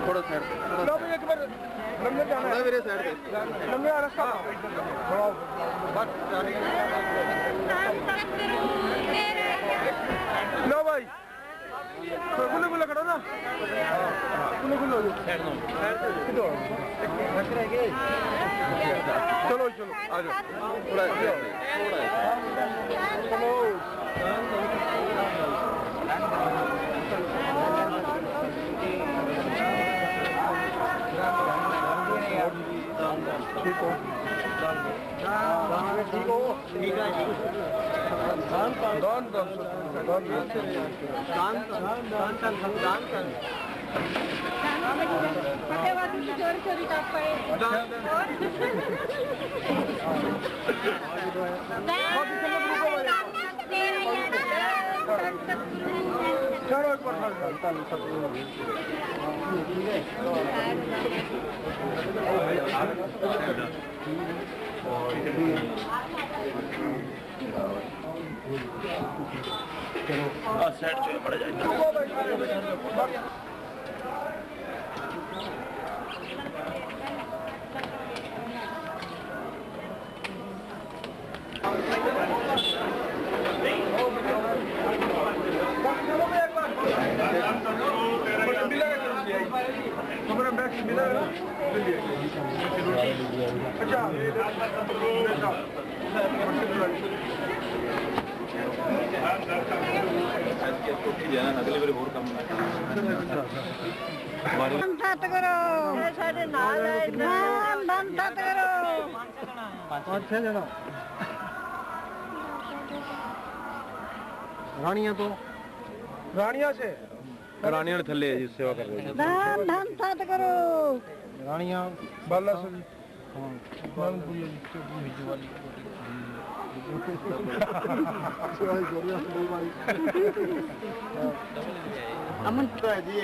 थोड़ा साइड एक बार लंबे जाना है मेरे साइड पे लंबे रास्ता लो भाई गुल्ले गुल्ले खड़ो ना गुल्ले गुल्ले हो जाओ चलो चलो आ जाओ थोड़ा चलो ठीक हो ठीक हो ठीक है चोरी चोरी चलो एक बार साइड जो पड़ जाएगा अगली बार और कम करो रानिया तो रानिया से रानिया थले जी सेवा कर रहे हैं करो रानिया बाला से अमन तो है जी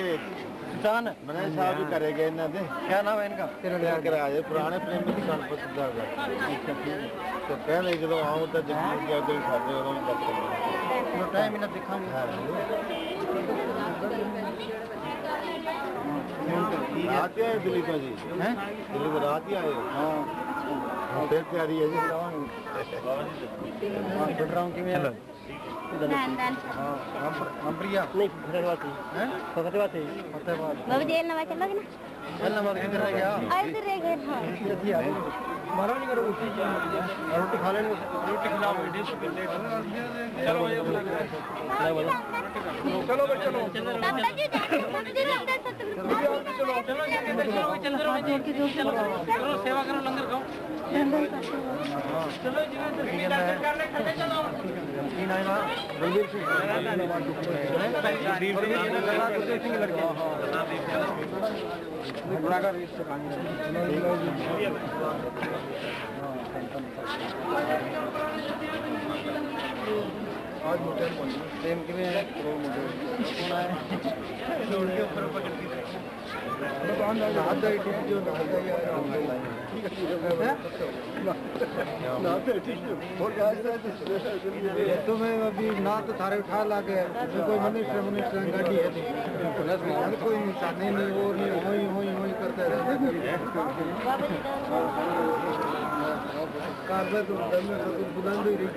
किसान मैंने साहब भी करेंगे इन्हें दे क्या नाम है इनका किराए पुराने प्रेमी की गणपत तो कहने जो आऊँ तो जमीन के अगर खाते हो टाइम इन्हें दिखाऊंगे रात आए दिलीप जी हैं दिलीप रात ही आए हाँ फिर तैयारी है जी बैठ रहा हूँ कि मैं प्रिया नहीं फतेहाबाद हैं फतेहाबाद बाबू जेल नवा चलोगे ना जेल नवा किधर रह गया इधर रह गया हां मारो नहीं करो रोटी खा लेंगे रोटी खिलाओ चलो भाई चलो चलो सेवा करो लंगर खाओ चलो बलबीर सिंह आज मोटे प्रेम के में तुम्हें अभी ना तो थारे उठा ला के कोई मिनिस्टर गाड़ी है कोई नहीं वो नहीं हो करते रहते कागज बुलंद ही रही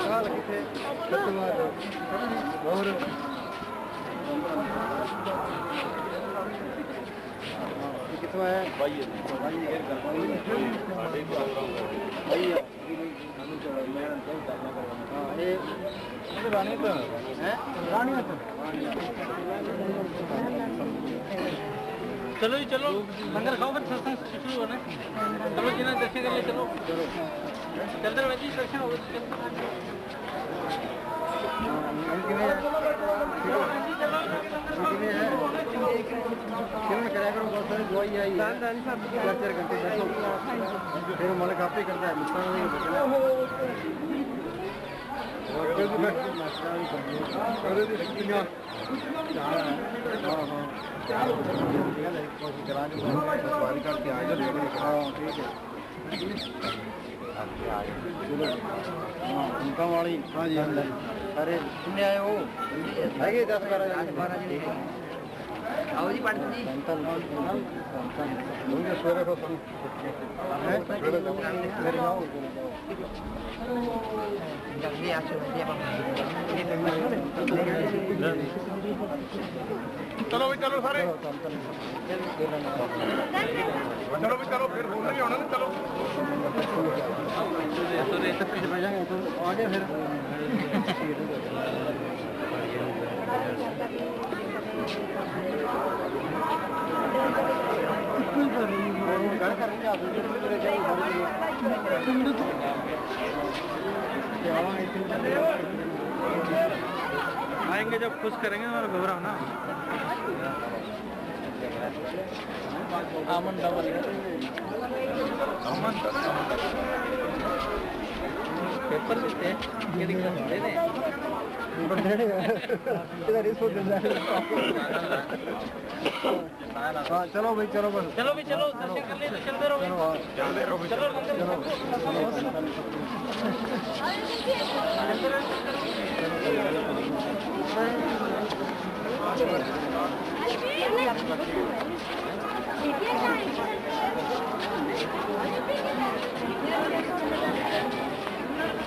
साल कितने और कितना है रानी तो है रानी चलो जी चलो लंगर खाओ फिर सत्संग शुरू होना चलो जी ना दर्शन कर ले चलो चलते रहो जी दर्शन हो फिर मन काफी करता है करके आ जाए। उनका वाली हाँ जी अरे सुनने आए हो है 10-12 जी आओ जी पंडित जी सवेरे को मेरे आओ जल्दी आ चलो भी चलो सारे चलो भी चलो फिर होना ही होना ना चलो तो आगे फिर आएंगे जब खुश करेंगे हमारा घबराओ ना आमन डबल आमन पेपर देते ये दिक्कत दे दे हाँ चलो भाई चलो बस चलो भाई चलो दर्शन कर ले चलते रहो चलो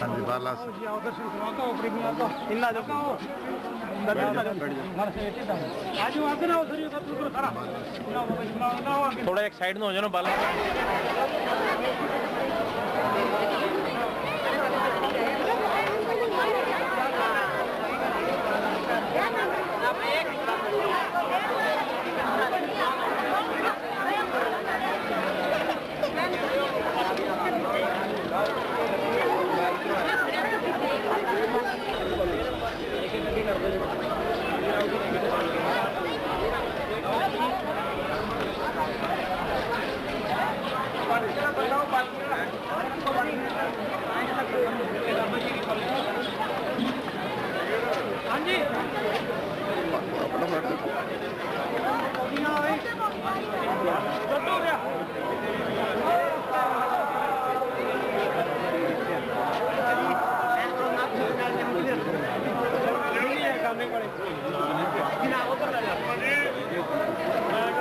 हाँ जी बाला से थोड़ा एक साइड में हो जाओ ना बाला हाँ जी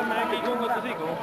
मैं की कहूँगा तुसी कहो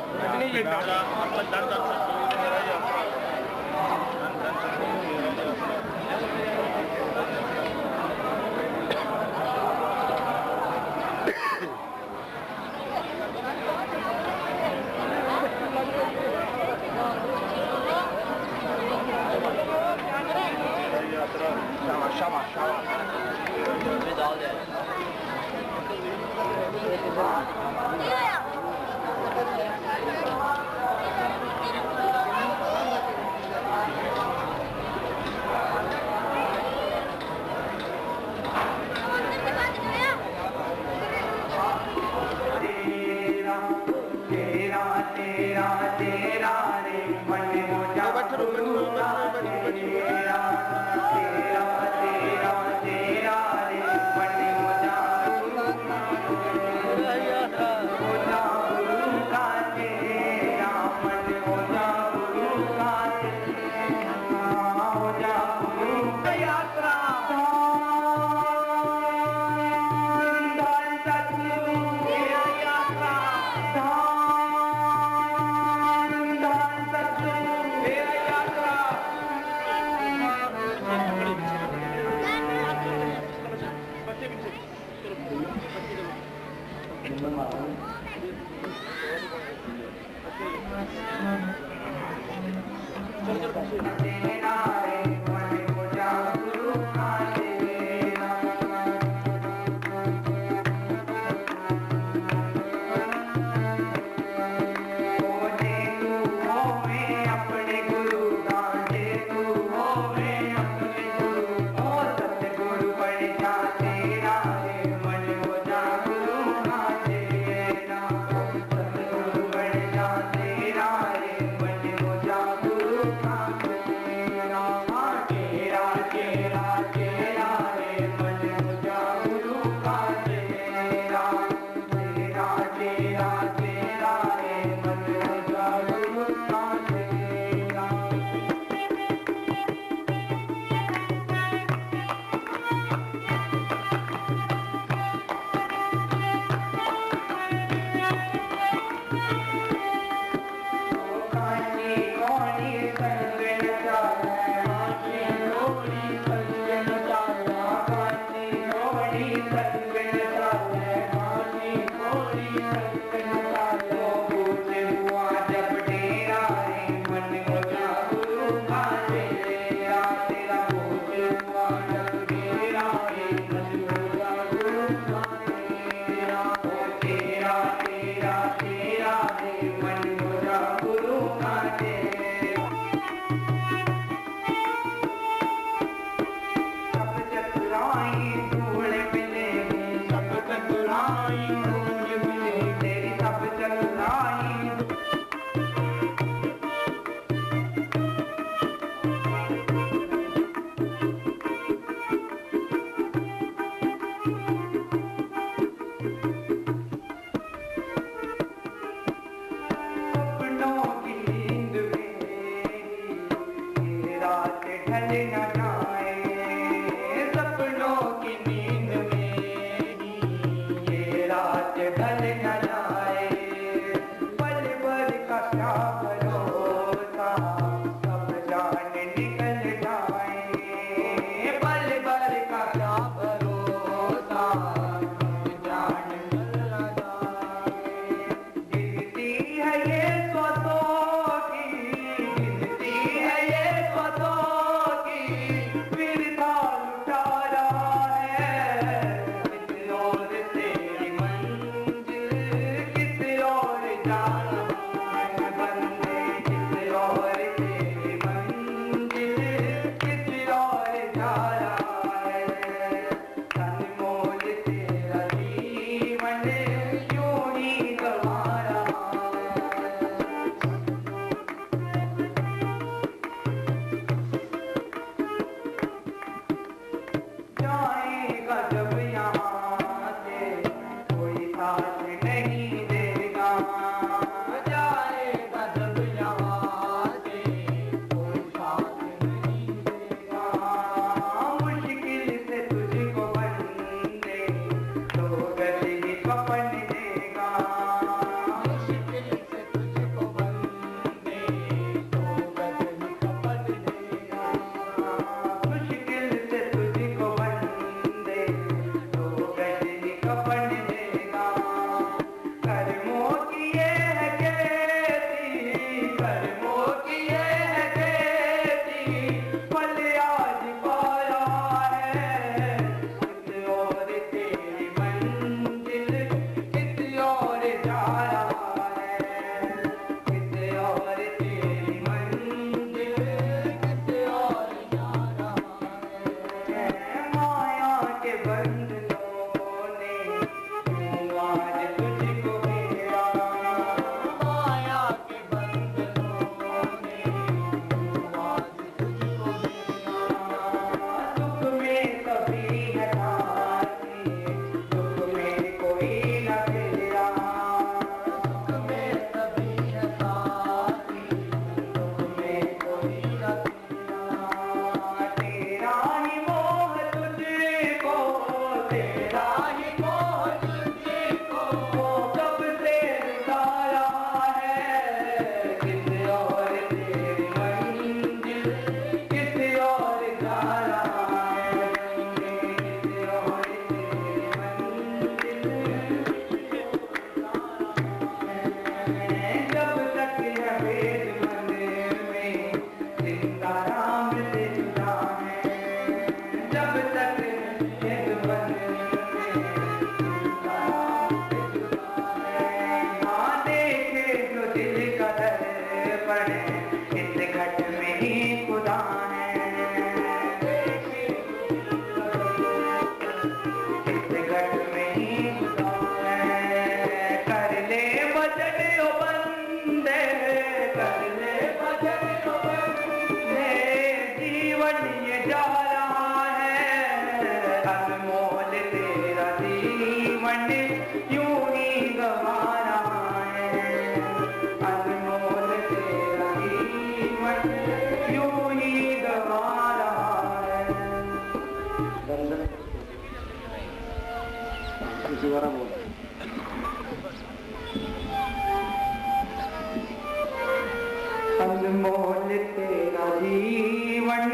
अनमोल तेरा जीवन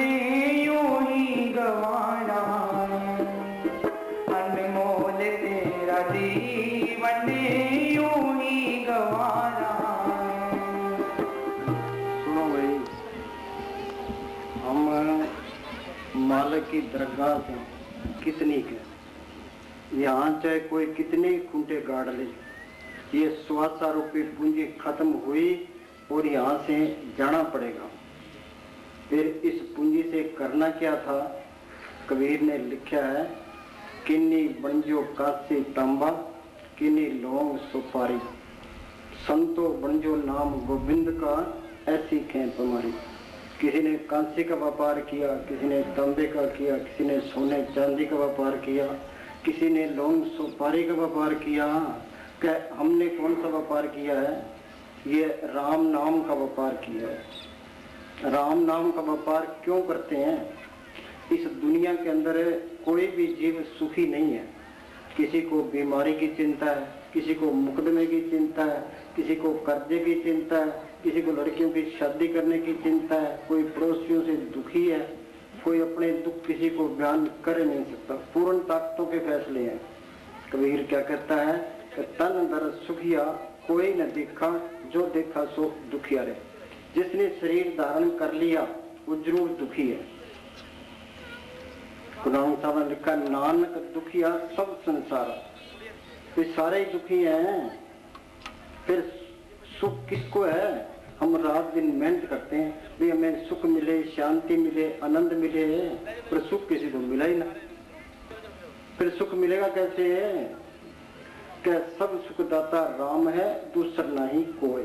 यूं ही गवाना, अनमोल तेरा जीवन यूं ही गवाना। सुनो भाई, हम मालिक की दरगाह से कितनी के यहाँ चाहे कोई कितने खूंटे गाड़ ले, ये 125 रुपये पूंजी खत्म हुई और यहाँ से जाना पड़ेगा। फिर इस पूंजी से करना क्या था? कबीर ने लिखा है, किन्नी बंजो कांसी तांबा, किन्नी लौंग सुपारी, संतो बंजो नाम गोविंद का, ऐसी खेप हमारी। किसी ने कांसी का व्यापार किया, किसी ने तांबे का किया, किसी ने सोने चांदी का व्यापार किया, किसी ने लौंग सुपारी का व्यापार किया। क्या हमने कौन सा व्यापार किया है? ये राम नाम का व्यापार किया है। राम नाम का व्यापार क्यों करते हैं? इस दुनिया के अंदर कोई भी जीव सुखी नहीं है। किसी को बीमारी की चिंता है, किसी को मुकदमे की चिंता है, किसी को कर्जे की चिंता है, किसी को लड़कियों की शादी करने की चिंता है, कोई पड़ोसियों से दुखी है, कोई अपने दुख किसी को बयान कर नहीं सकता। पूर्ण ताकतों के फैसले हैं। कबीर क्या कहता है कि तन दर सुखिया कोई न देखा, जो देखा सो दुखिया रे। जिसने शरीर धारण कर लिया वो जरूर दुखी है। गुरु साहब ने लिखा, नानक दुखिया सब संसार, ये सारे ही दुखी हैं। फिर सुख किसको है? हम रात दिन मेहनत करते हैं भी हमें सुख मिले, शांति मिले, आनंद मिले, पर सुख किसी को मिला ही ना। फिर सुख मिलेगा कैसे? क्या सब सुखदाता राम है, दूसरा नहीं कोई।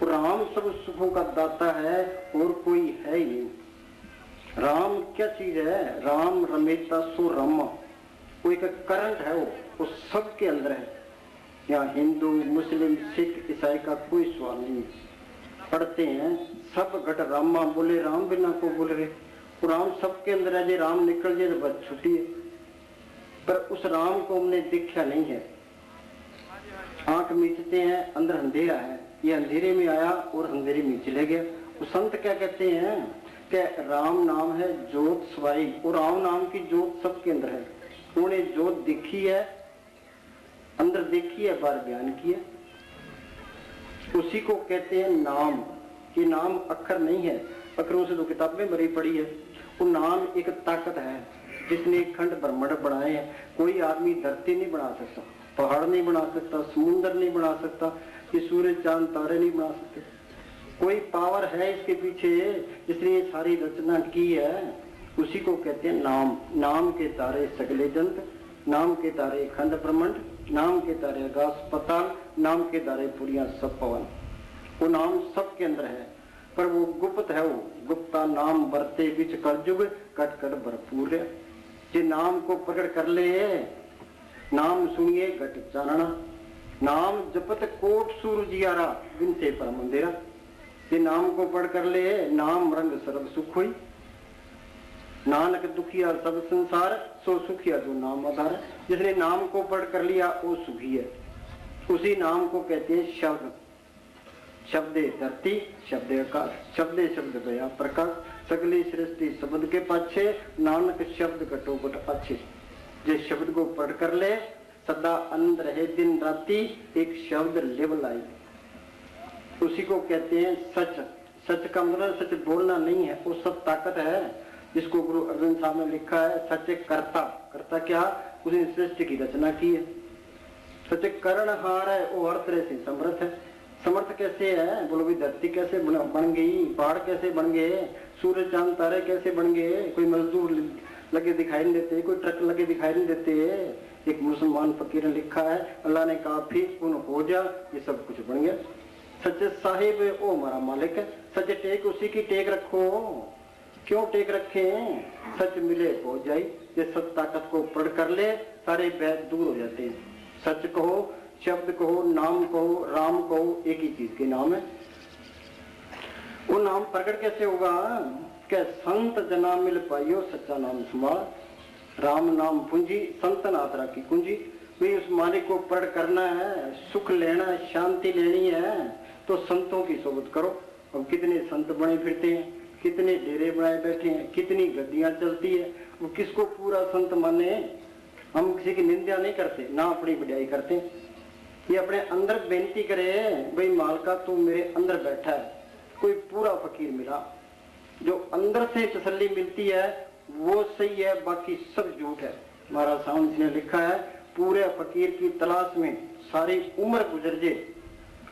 राम सब सुखों का दाता है और कोई है ही नहीं। राम क्या चीज है? राम रमेता सो रामा, वो एक करंट है, वो सबके अंदर है। यहाँ हिंदू, मुस्लिम, सिख, ईसाई का कोई सवाल नहीं। पढ़ते हैं सब घट रामा, बोले राम बिना को बोल रहे। राम सबके अंदर है, जे राम निकल जाए तो बस छुट्टी है। पर उस राम को हमने देखा नहीं है। आंख मीचते हैं, अंदर अंधेरा है, ये अंधेरे में आया और अंधेरे में चले गया। तो संत क्या कहते हैं कि राम नाम है जोत सवाई, और राम नाम की जोत सबके अंदर है। उन्हें जोत दिखी है, अंदर देखी है, बाहर बयान की है। उसी को कहते हैं नाम। ये नाम अक्षर नहीं है, अक्षरों से तो किताबें भरी पड़ी है। वो नाम एक ताकत है जिसने खंड ब्रह्मांड बनाए हैं। कोई आदमी धरती नहीं बना सकता, पहाड़ नहीं बना सकता, समुद्र नहीं बना सकता, ये सूरज चांद तारे नहीं बना सकते। कोई पावर है इसके पीछे जिसने ये सारी रचना की है। उसी को कहते हैं नाम। नाम के तारे सगले जंत, नाम के तारे खंड ब्रह्मांड, नाम के तारे आकाश पताल, नाम के तारे पुरिया सब पवन। वो नाम सबके अंदर है, पर वो गुप्त है। वो गुप्ता नाम बरते बिच कलयुग, कट कट भरपूर है। जे नाम को प्रकट कर ले, नाम सुनिए घट चानना, नाम जपत कोट सूरजियारा, बिन से परम अंधेरा। जे नाम को पढ़ कर ले, नाम रंग सर्व सुख हुई। नानक दुखिया सब संसार, सो सुखिया जो नाम आधार। जिसने नाम को पढ़ कर लिया वो सुखी है। उसी नाम को कहते हैं शब्द। शब्दे धरती, शब्दे आकाश, शब्दे शब्द भया प्रकाश। सगली सृष्टि शब्द के पाछे, नानक शब्द कटोकट अच्छे। जिस शब्द को पढ़ कर ले, सदा आनंद रहे दिन राती, एक शब्द लेवल आई। उसी को कहते हैं सच। सच का मतलब सच बोलना नहीं है, वो सब ताकत है जिसको गुरु अर्जुन साहब ने लिखा है। सच कर्ता। कर्ता क्या? उसने सृष्टि की रचना की है। सच करणहार है, वो हर तरह से समर्थ है। समर्थ कैसे है? बोलो भी धरती कैसे बन गई, पहाड़ कैसे बन गए, सूरज चांद तारे कैसे बन गए। कोई मजदूर लगे दिखाई नहीं देते, कोई ट्रक लगे दिखाई नहीं देते। एक मुसलमान फकीर ने लिखा है, अल्लाह ने कहा फिर उन हो जा, ये सब कुछ बन गया। सच्चे साहिब ओ हमारा मालिक है। सच्चे टेक उसी की टेक रखो। क्यों टेक रखे? सच मिले हो जाए। ये सच ताकत को पढ़ कर ले, सारे वैद दूर हो जाते हैं। सच कहो, शब्द कहो, नाम कहो, राम कहो, एक ही चीज के नाम है। वो नाम प्रकट कैसे होगा? क्या संत जना मिल पाइयो सच्चा नाम सुमार। राम नाम पूंजी, संतन आत्रा की कुंजी। भाई उस मालिक को पढ़ करना है, सुख लेना है, शांति लेनी है, तो संतों की सोबत करो। अब कितने संत बने फिरते हैं, कितने डेरे बनाए बैठे हैं, कितनी गद्दियां चलती है। वो किसको पूरा संत माने? हम किसी की निंदा नहीं करते, ना अपनी बढ़ाई करते। ये अपने अंदर बेनती करे, भाई मालका तू मेरे अंदर बैठा है। कोई पूरा फकीर मिला, जो अंदर से तसल्ली मिलती है वो सही है, बाकी सब झूठ है। महाराज साहब ने लिखा है, पूरे फकीर की तलाश में सारी उम्र गुजर जे,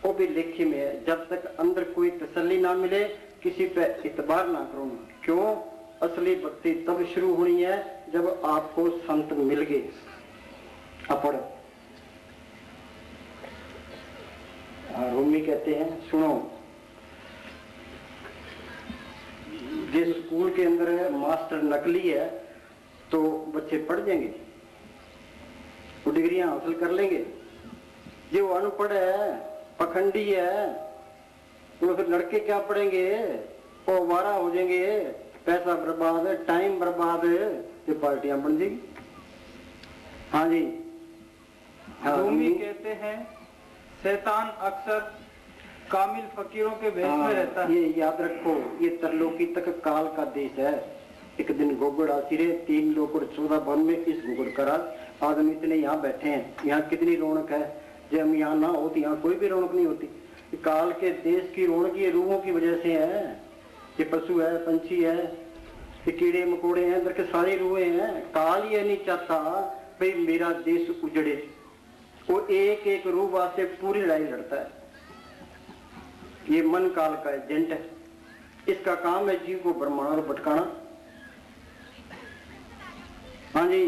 वो भी लेखी में है। जब तक अंदर कोई तसल्ली ना मिले, किसी पे इतबार ना करो। क्यों? असली भक्ति तब शुरू हुई है जब आपको संत मिल गए। अपड़ रूमी कहते हैं, सुनो, जिस स्कूल के अंदर है मास्टर नकली है तो बच्चे पढ़ जाएंगे, वो डिग्रियां हासिल कर लेंगे। जो अनपढ़ है, पखंडी है, तो फिर लड़के क्या पढ़ेंगे? वो आवारा हो जाएंगे, पैसा बर्बाद, टाइम बर्बाद, ये पार्टियां बन जाएगी। हाँ जी। रूमी कहते हैं, शैतान अक्सर कामिल फकीरों के भेष में रहता है। ये याद रखो, ये तरलोकी तक काल का देश है। एक दिन गोगड़ आती रहे, 3 लोग 14 वन में इस गोगड़ का राज। आदमी इतने यहाँ बैठे हैं, यहाँ कितनी रौनक है। जब हम यहाँ ना होती, यहाँ कोई भी रौनक नहीं होती। काल के देश की रौनक ये रूहों की वजह से है। ये पशु है, पंछी है, ये कीड़े मकोड़े हैं, इधर के सारी रूहें हैं। काल ये नहीं चाहता भाई मेरा देश उजड़े, वो एक एक रूह वास्ते पूरी लड़ाई लड़ता है। ये मन काल का एजेंट है। इसका काम है जीव को ब्रह्मांड में भटकाना। हाँ जी,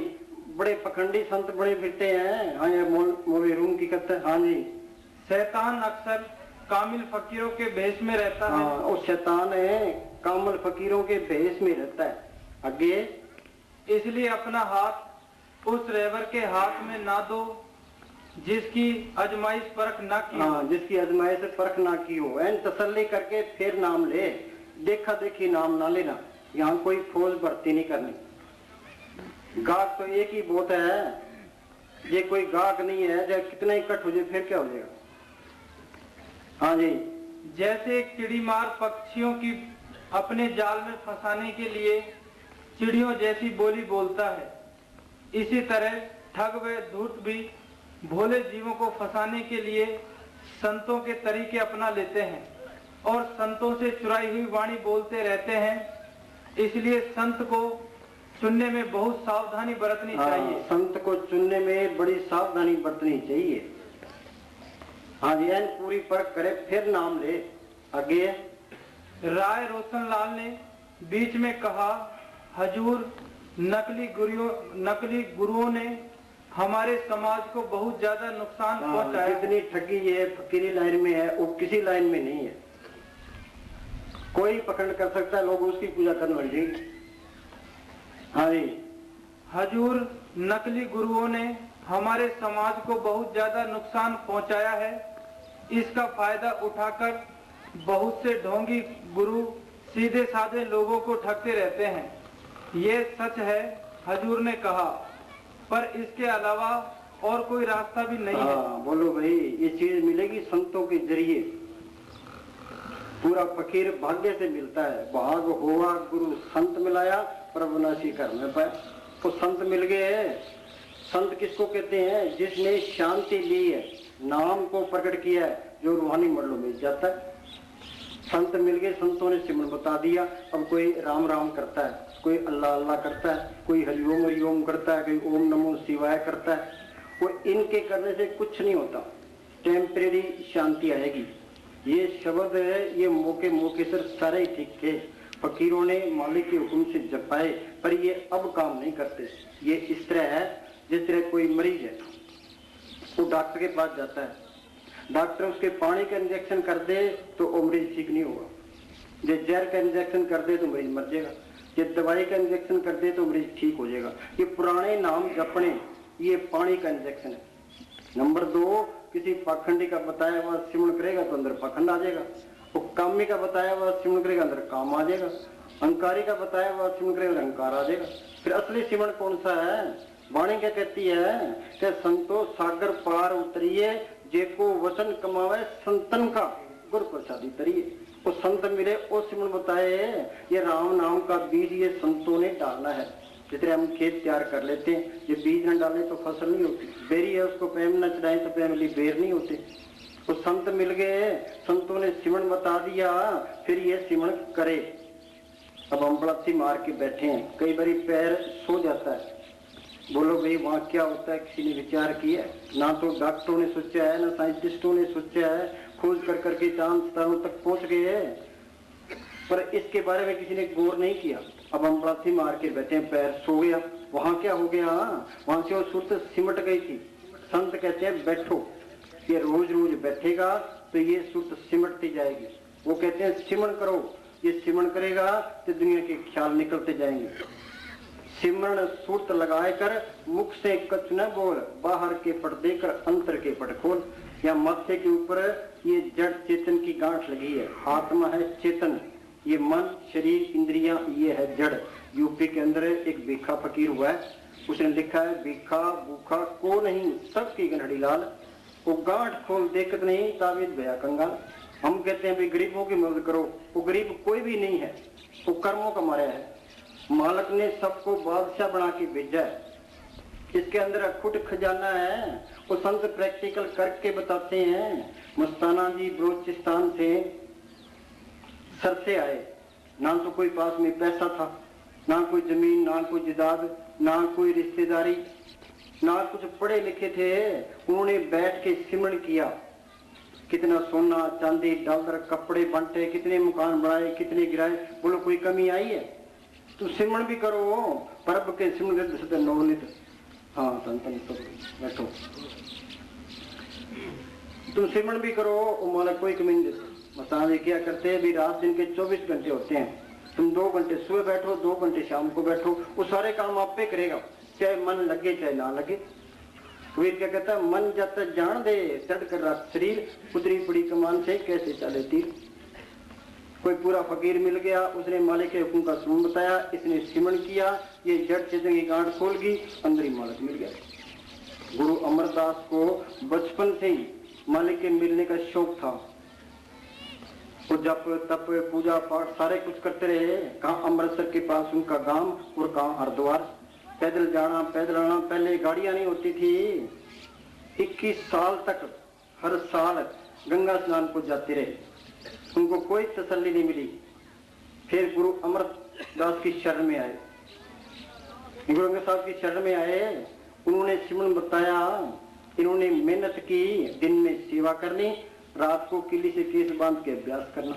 बड़े पखंडी संत बड़े फिरते हैं। हाँ ये मौलवी रूम की कहते हैं। हाँ जी, शैतान अक्सर कामिल फकीरों के भेष में रहता है। हाँ, और शैतान है कामिल फकीरों के भेष में रहता है। आगे, इसलिए अपना हाथ उस रहबर के हाथ में ना दो जिसकी अजमाइश परख ना की हो। हाँ, जिसकी अजमाइश परख ना की हो। एन तसल्ली करके फिर नाम ले, देखा देखी नाम ना लेना। यहाँ कोई फौज भर्ती नहीं करनी। गाहक तो एक ही बहुत है। ये कोई गाहक नहीं है, जब कितना इकट्ठ हो जाए फिर क्या हो जाएगा। हाँ जी, जैसे चिड़ीमार पक्षियों की अपने जाल में फंसाने के लिए चिड़ियों जैसी बोली बोलता है, इसी तरह ठग व धूर्त भी भोले जीवों को फंसाने के लिए संतों के तरीके अपना लेते हैं और संतों से चुराई हुई वाणी बोलते रहते हैं। इसलिए संत को चुनने में बहुत सावधानी बरतनी चाहिए। संत को चुनने में बड़ी सावधानी बरतनी चाहिए। हाँ जी, एन पूरी परख करे फिर नाम ले। आगे, राय रोशन लाल ने बीच में कहा, हजूर, नकली गुरुओं ने हमारे समाज को बहुत ज्यादा नुकसान पहुंचाया। जितनी ठगी ये फकीरी लाइन में है वो किसी लाइन में नहीं है। कोई पकड़ कर सकता है, लोग उसकी पूजा करने लग जाएंगे। हाँ जी, हजूर, नकली गुरुओं ने हमारे समाज को बहुत ज्यादा नुकसान पहुंचाया है। इसका फायदा उठाकर बहुत से ढोंगी गुरु सीधे साधे लोगों को ठगते रहते हैं। ये सच है, हजूर ने कहा, पर इसके अलावा और कोई रास्ता भी नहीं है। बोलो भाई, ये चीज मिलेगी संतों के जरिए। पूरा फकीर भाग्य से मिलता है। भाग हुआ गुरु संत मिलाया, पर विनाशी कर में पाए। तो संत मिल गए। संत किसको कहते हैं? जिसने शांति ली है, नाम को प्रकट किया है, जो रूहानी मंडलों में जाता है। संत मिल गए, संतों ने सिमरन बता दिया। अब कोई राम राम करता है, कोई अल्लाह अल्लाह करता है, कोई हरिओम हरिओम करता है, कोई ओम नमो शिवाय करता है। वो इनके करने से कुछ नहीं होता, टेम्परेरी शांति आएगी। ये शब्द है, ये मौके मौके से सारे ठीक थे। फकीरों ने मालिक के हुक्म से जपाए, पर ये अब काम नहीं करते। ये इस तरह है, जिस तरह कोई मरीज है, वो डॉक्टर के पास जाता है, डॉक्टर उसके पानी का इंजेक्शन कर दे तो वो मरीज ठीक नहीं होगा। जो जहर का इंजेक्शन कर दे तो मरीज मर जाएगा। ये दवाई का इंजेक्शन कर दे तो मरीज ठीक हो जाएगा। ये पुराने नाम जपने, ये पानी का इंजेक्शन है। नंबर 2, किसी पाखंडी का बताया हुआ सिमरण करेगा तो अंदर पाखंड आ जाएगा। वो कामी का बताया हुआ सिमरण करेगा, अंदर काम आ जाएगा। अहंकारी का बताया हुआ सिमरण करेगा, अहंकार आ जाएगा। फिर असली सिमरण कौन सा है? वाणी क्या कहती है कि संतो सागर पार उतरिए, जेको वचन कमावे संतन का गुर प्रसादी तरिए। वो संत मिले, वो सिमरण बताए। ये राम नाम का बीज ये संतों ने डालना है। जितने हम खेत तैयार कर लेते हैं, ये बीज न डालें तो फसल नहीं होती। बेरी है, उसको प्रेम न चढ़ाएं तो प्रेम लिए बेर नहीं होते। तो संत मिल गए, संतों ने सिमरण बता दिया, फिर ये सिमरण करे। अब हम बड़ासी मार के बैठे हैं, कई बारी पैर सो जाता है। बोलो भाई, वहाँ क्या होता है? किसी ने विचार किया? ना तो डॉक्टरों ने सोचा है, ना साइंटिस्टों ने सोचा है। खोज कर करके चांद सितारों तक पहुंच गए, पर इसके बारे में किसी ने गौर नहीं किया। अब हम बड़ासी मार के बैठे, पैर सो गया। वहां क्या हो गया? वहां से वो सुरत सिमट गई थी। संत कहते हैं बैठो, ये रोज रोज बैठेगा तो ये सुरत सिमटती जाएगी। वो कहते हैं सिमरण करो, ये सिमरण करेगा तो दुनिया के ख्याल निकलते जाएंगे। सिमरण सुरत लगाए कर, मुख से कच न बोल, बाहर के पट देकर अंतर के पट खोल। या माथे के ऊपर ये जड़ चेतन की गांठ लगी है। आत्मा है चेतन, ये मन शरीर इंद्रियां ये है जड़। यूपी के अंदर एक भीखा फकीर हुआ है, उसने लिखा है, भीखा भूखा को नहीं सबकी गनहड़ी लाल। वो गांठ खोल देखत नहीं, ताबीज भया कंगाल। हम कहते हैं भाई गरीबों की मदद करो, वो गरीब कोई भी नहीं है, वो कर्मों का मारा है। मालिक ने सबको बादशाह बना के भेजा है। इसके अंदर अखुट खजाना है। वो संत प्रैक्टिकल करके बताते हैं। मस्ताना जी बलोचिस्तान से सर से आए, ना तो कोई पास में पैसा था, ना कोई जमीन, ना कोई जिदाद, ना कोई कितना सोना चांदी डॉलर कपड़े बांटे, कितने मकान बनाए, कितने गिराए, बोलो कोई कमी आई है? तुम सिमरण भी करो, परब के सिमरण से नवनीत। हाँ तन तो बैठो, तुम सिमरण भी करो, मालिक कोई कमी नहीं देते। मसाले क्या करते हैं भी, रात दिन के 24 घंटे होते हैं, तुम 2 घंटे सुबह बैठो, 2 घंटे शाम को बैठो, वो सारे काम आप पे करेगा, चाहे मन लगे चाहे ना लगे। कबीर क्या कहता है, मन जब तक जान दे चढ़ कर रख शरीर, उतरी पड़ी कमान से कैसे चले तीर। कोई पूरा फकीर मिल गया, उसने मालिक के हुक्म का सुन बताया, इसने सिमरण किया, ये जड़ चेतन की गांठ खोल गई, अंदर ही मालिक मिल गया। गुरु अमरदास को बचपन से ही मालिक के मिलने का शौक था। वो जप तप पूजा पाठ सारे कुछ करते रहे। कहाँ अमृतसर के पास उनका गांव और कहाँ हरिद्वार, पैदल जाना पैदल आना। पहले गाड़ियां नहीं होती थी। 21 साल तक हर साल गंगा स्नान को जाते रहे, उनको कोई तसल्ली नहीं मिली। फिर गुरु अमरदास की शरण में आए, गुरु अंगद साहब की शरण में आए, उन्होंने सिमरन बताया, इन्होंने मेहनत की, दिन में सेवा करनी, रात को किले से केस बांध के अभ्यास करना।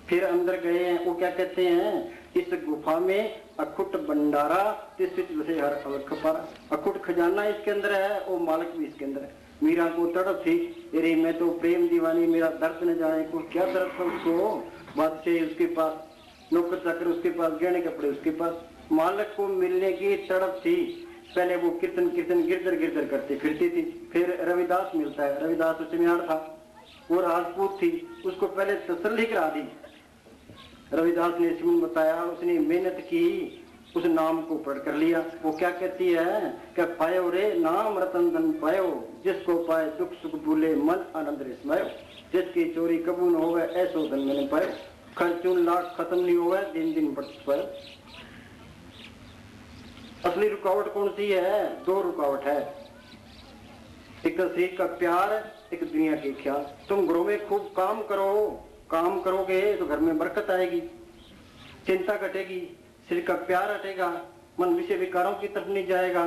फिर अंदर गए हैं, वो क्या कहते हैं, इस गुफा में अखुट भंडारा से हर अलख पारा। अखुट खजाना इसके अंदर है, वो मालिक भी इसके अंदर है। मीरा को तड़प थी, अरे मैं तो प्रेम दीवानी, मेरा दर्द न जाने को। क्या दर्द था उसको? बादशाह उसके पास, नौकर चाकर उसके पास, गहने कपड़े उसके पास, मालिक को मिलने की तड़प थी। पहले वो कीर्तन गिरदर गिरदर करते फिरती थी। फिर रविदास मिलता है, रविदास उसमें था, वो राजपूत थी, उसको पहले तसल्ली करा दी। रविदास ने सिमरन बताया, उसने मेहनत की, उस नाम को पढ़ कर लिया। वो क्या कहती है कि पायो रे नाम रतन धन पायो, जिसको पाए दुख सुख भूले मन आनंद रिसमायो। जिसकी चोरी कबू न होवे ऐसो धन मैंने पायो, खर्चून लाख खत्म नहीं होवे दिन दिन बढ़त पायो। असली रुकावट कौन सी है? 2 रुकावट है, एक तो शरीर का प्यार, एक दुनिया के ख्याल। तुम घरों में खूब काम करो, काम करोगे तो घर में बरकत आएगी, चिंता घटेगी, शरीर का प्यार हटेगा, मन विषय विकारों की तरफ नहीं जाएगा,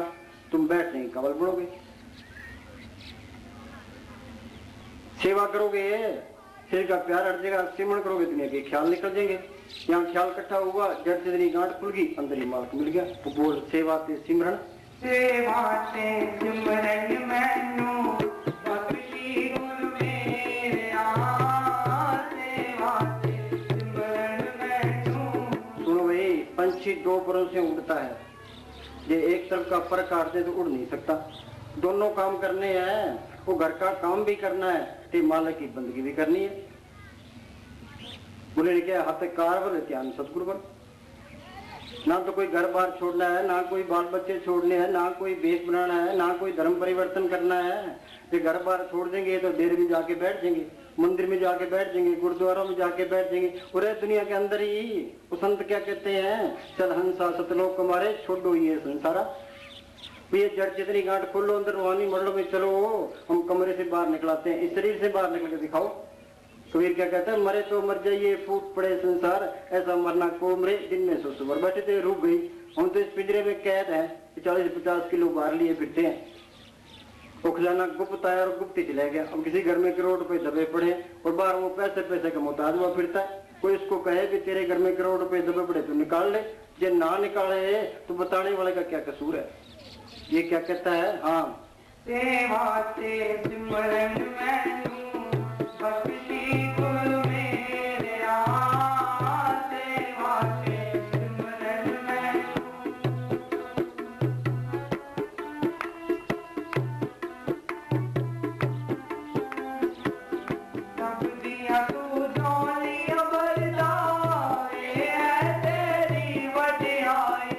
तुम बैठने की काबल बढ़ोगे। सेवा करोगे, शरीर का प्यार हट जाएगा, सिमरण करोगे, दुनिया के ख्याल निकल जाएंगे। यहाँ ख्याल इकट्ठा हुआ, जड़ से इतनी गांठ खुल गई, अंदर ही मालिक मिल गया। तो बोल सेवा ते सिमरन, सेवा ते सिमरन मैनू बख्शी गुरु मेरा, सेवा ते सिमरन मैनू। सुनो भाई, पंछी 2 परों से उड़ता है, ये एक तरफ का पर काट दे तो उड़ नहीं सकता। दोनों काम करने हैं, वो घर का काम भी करना है, ते मालिक की बंदगी भी करनी है। बोले क्या हाथ कार बोले ध्यान सतगुरु बन। ना तो कोई घर बार छोड़ना है, ना कोई बाल बच्चे छोड़ने हैं, ना कोई बेस बनाना है, ना कोई धर्म परिवर्तन करना है। ये घर बार छोड़ देंगे तो डेरे में जाके बैठ जाएंगे, मंदिर में जाके बैठ जाएंगे, गुरुद्वारों में जाके बैठ जाएंगे, पूरे दुनिया के अंदर ही। वो संत क्या कहते हैं, चल हंसा सतलोक कुमारे छोड़ो ये संसारा। ये जड़ जितनी गांठ खोल लो, अंदर रूहानी मरलो में चलो, हम कमरे से बाहर निकलाते हैं, इस शरीर से बाहर निकल के दिखाओ। कबीर क्या कहता है, मरे तो मर जाइए फूट पड़े संसार, ऐसा मरना को मरे, दिन में सो सुबह बैठे थे रुक गई। हम तो इस पिंजरे में कैद है, 40-50 किलो बाहर लिए फिरते हैं। वो खजाना गुप्त आया और गुप्त ही चला गया। अब किसी घर में करोड़ रुपए दबे पड़े और बाहर वो पैसे का मोहताज हुआ फिरता है। कोई इसको कहे कि तेरे घर में करोड़ रुपए दबे पड़े तो निकाल ले, जो ना निकाले तो बताने वाले का क्या कसूर है। ये क्या कहता है, हाँ सेवा ते सिमरन मैनू बख्शी गुरु मेरा, सेवा ते सिमरन मैनू। सब दिया तू झोलियां बरदाए है तेरी वडियाई,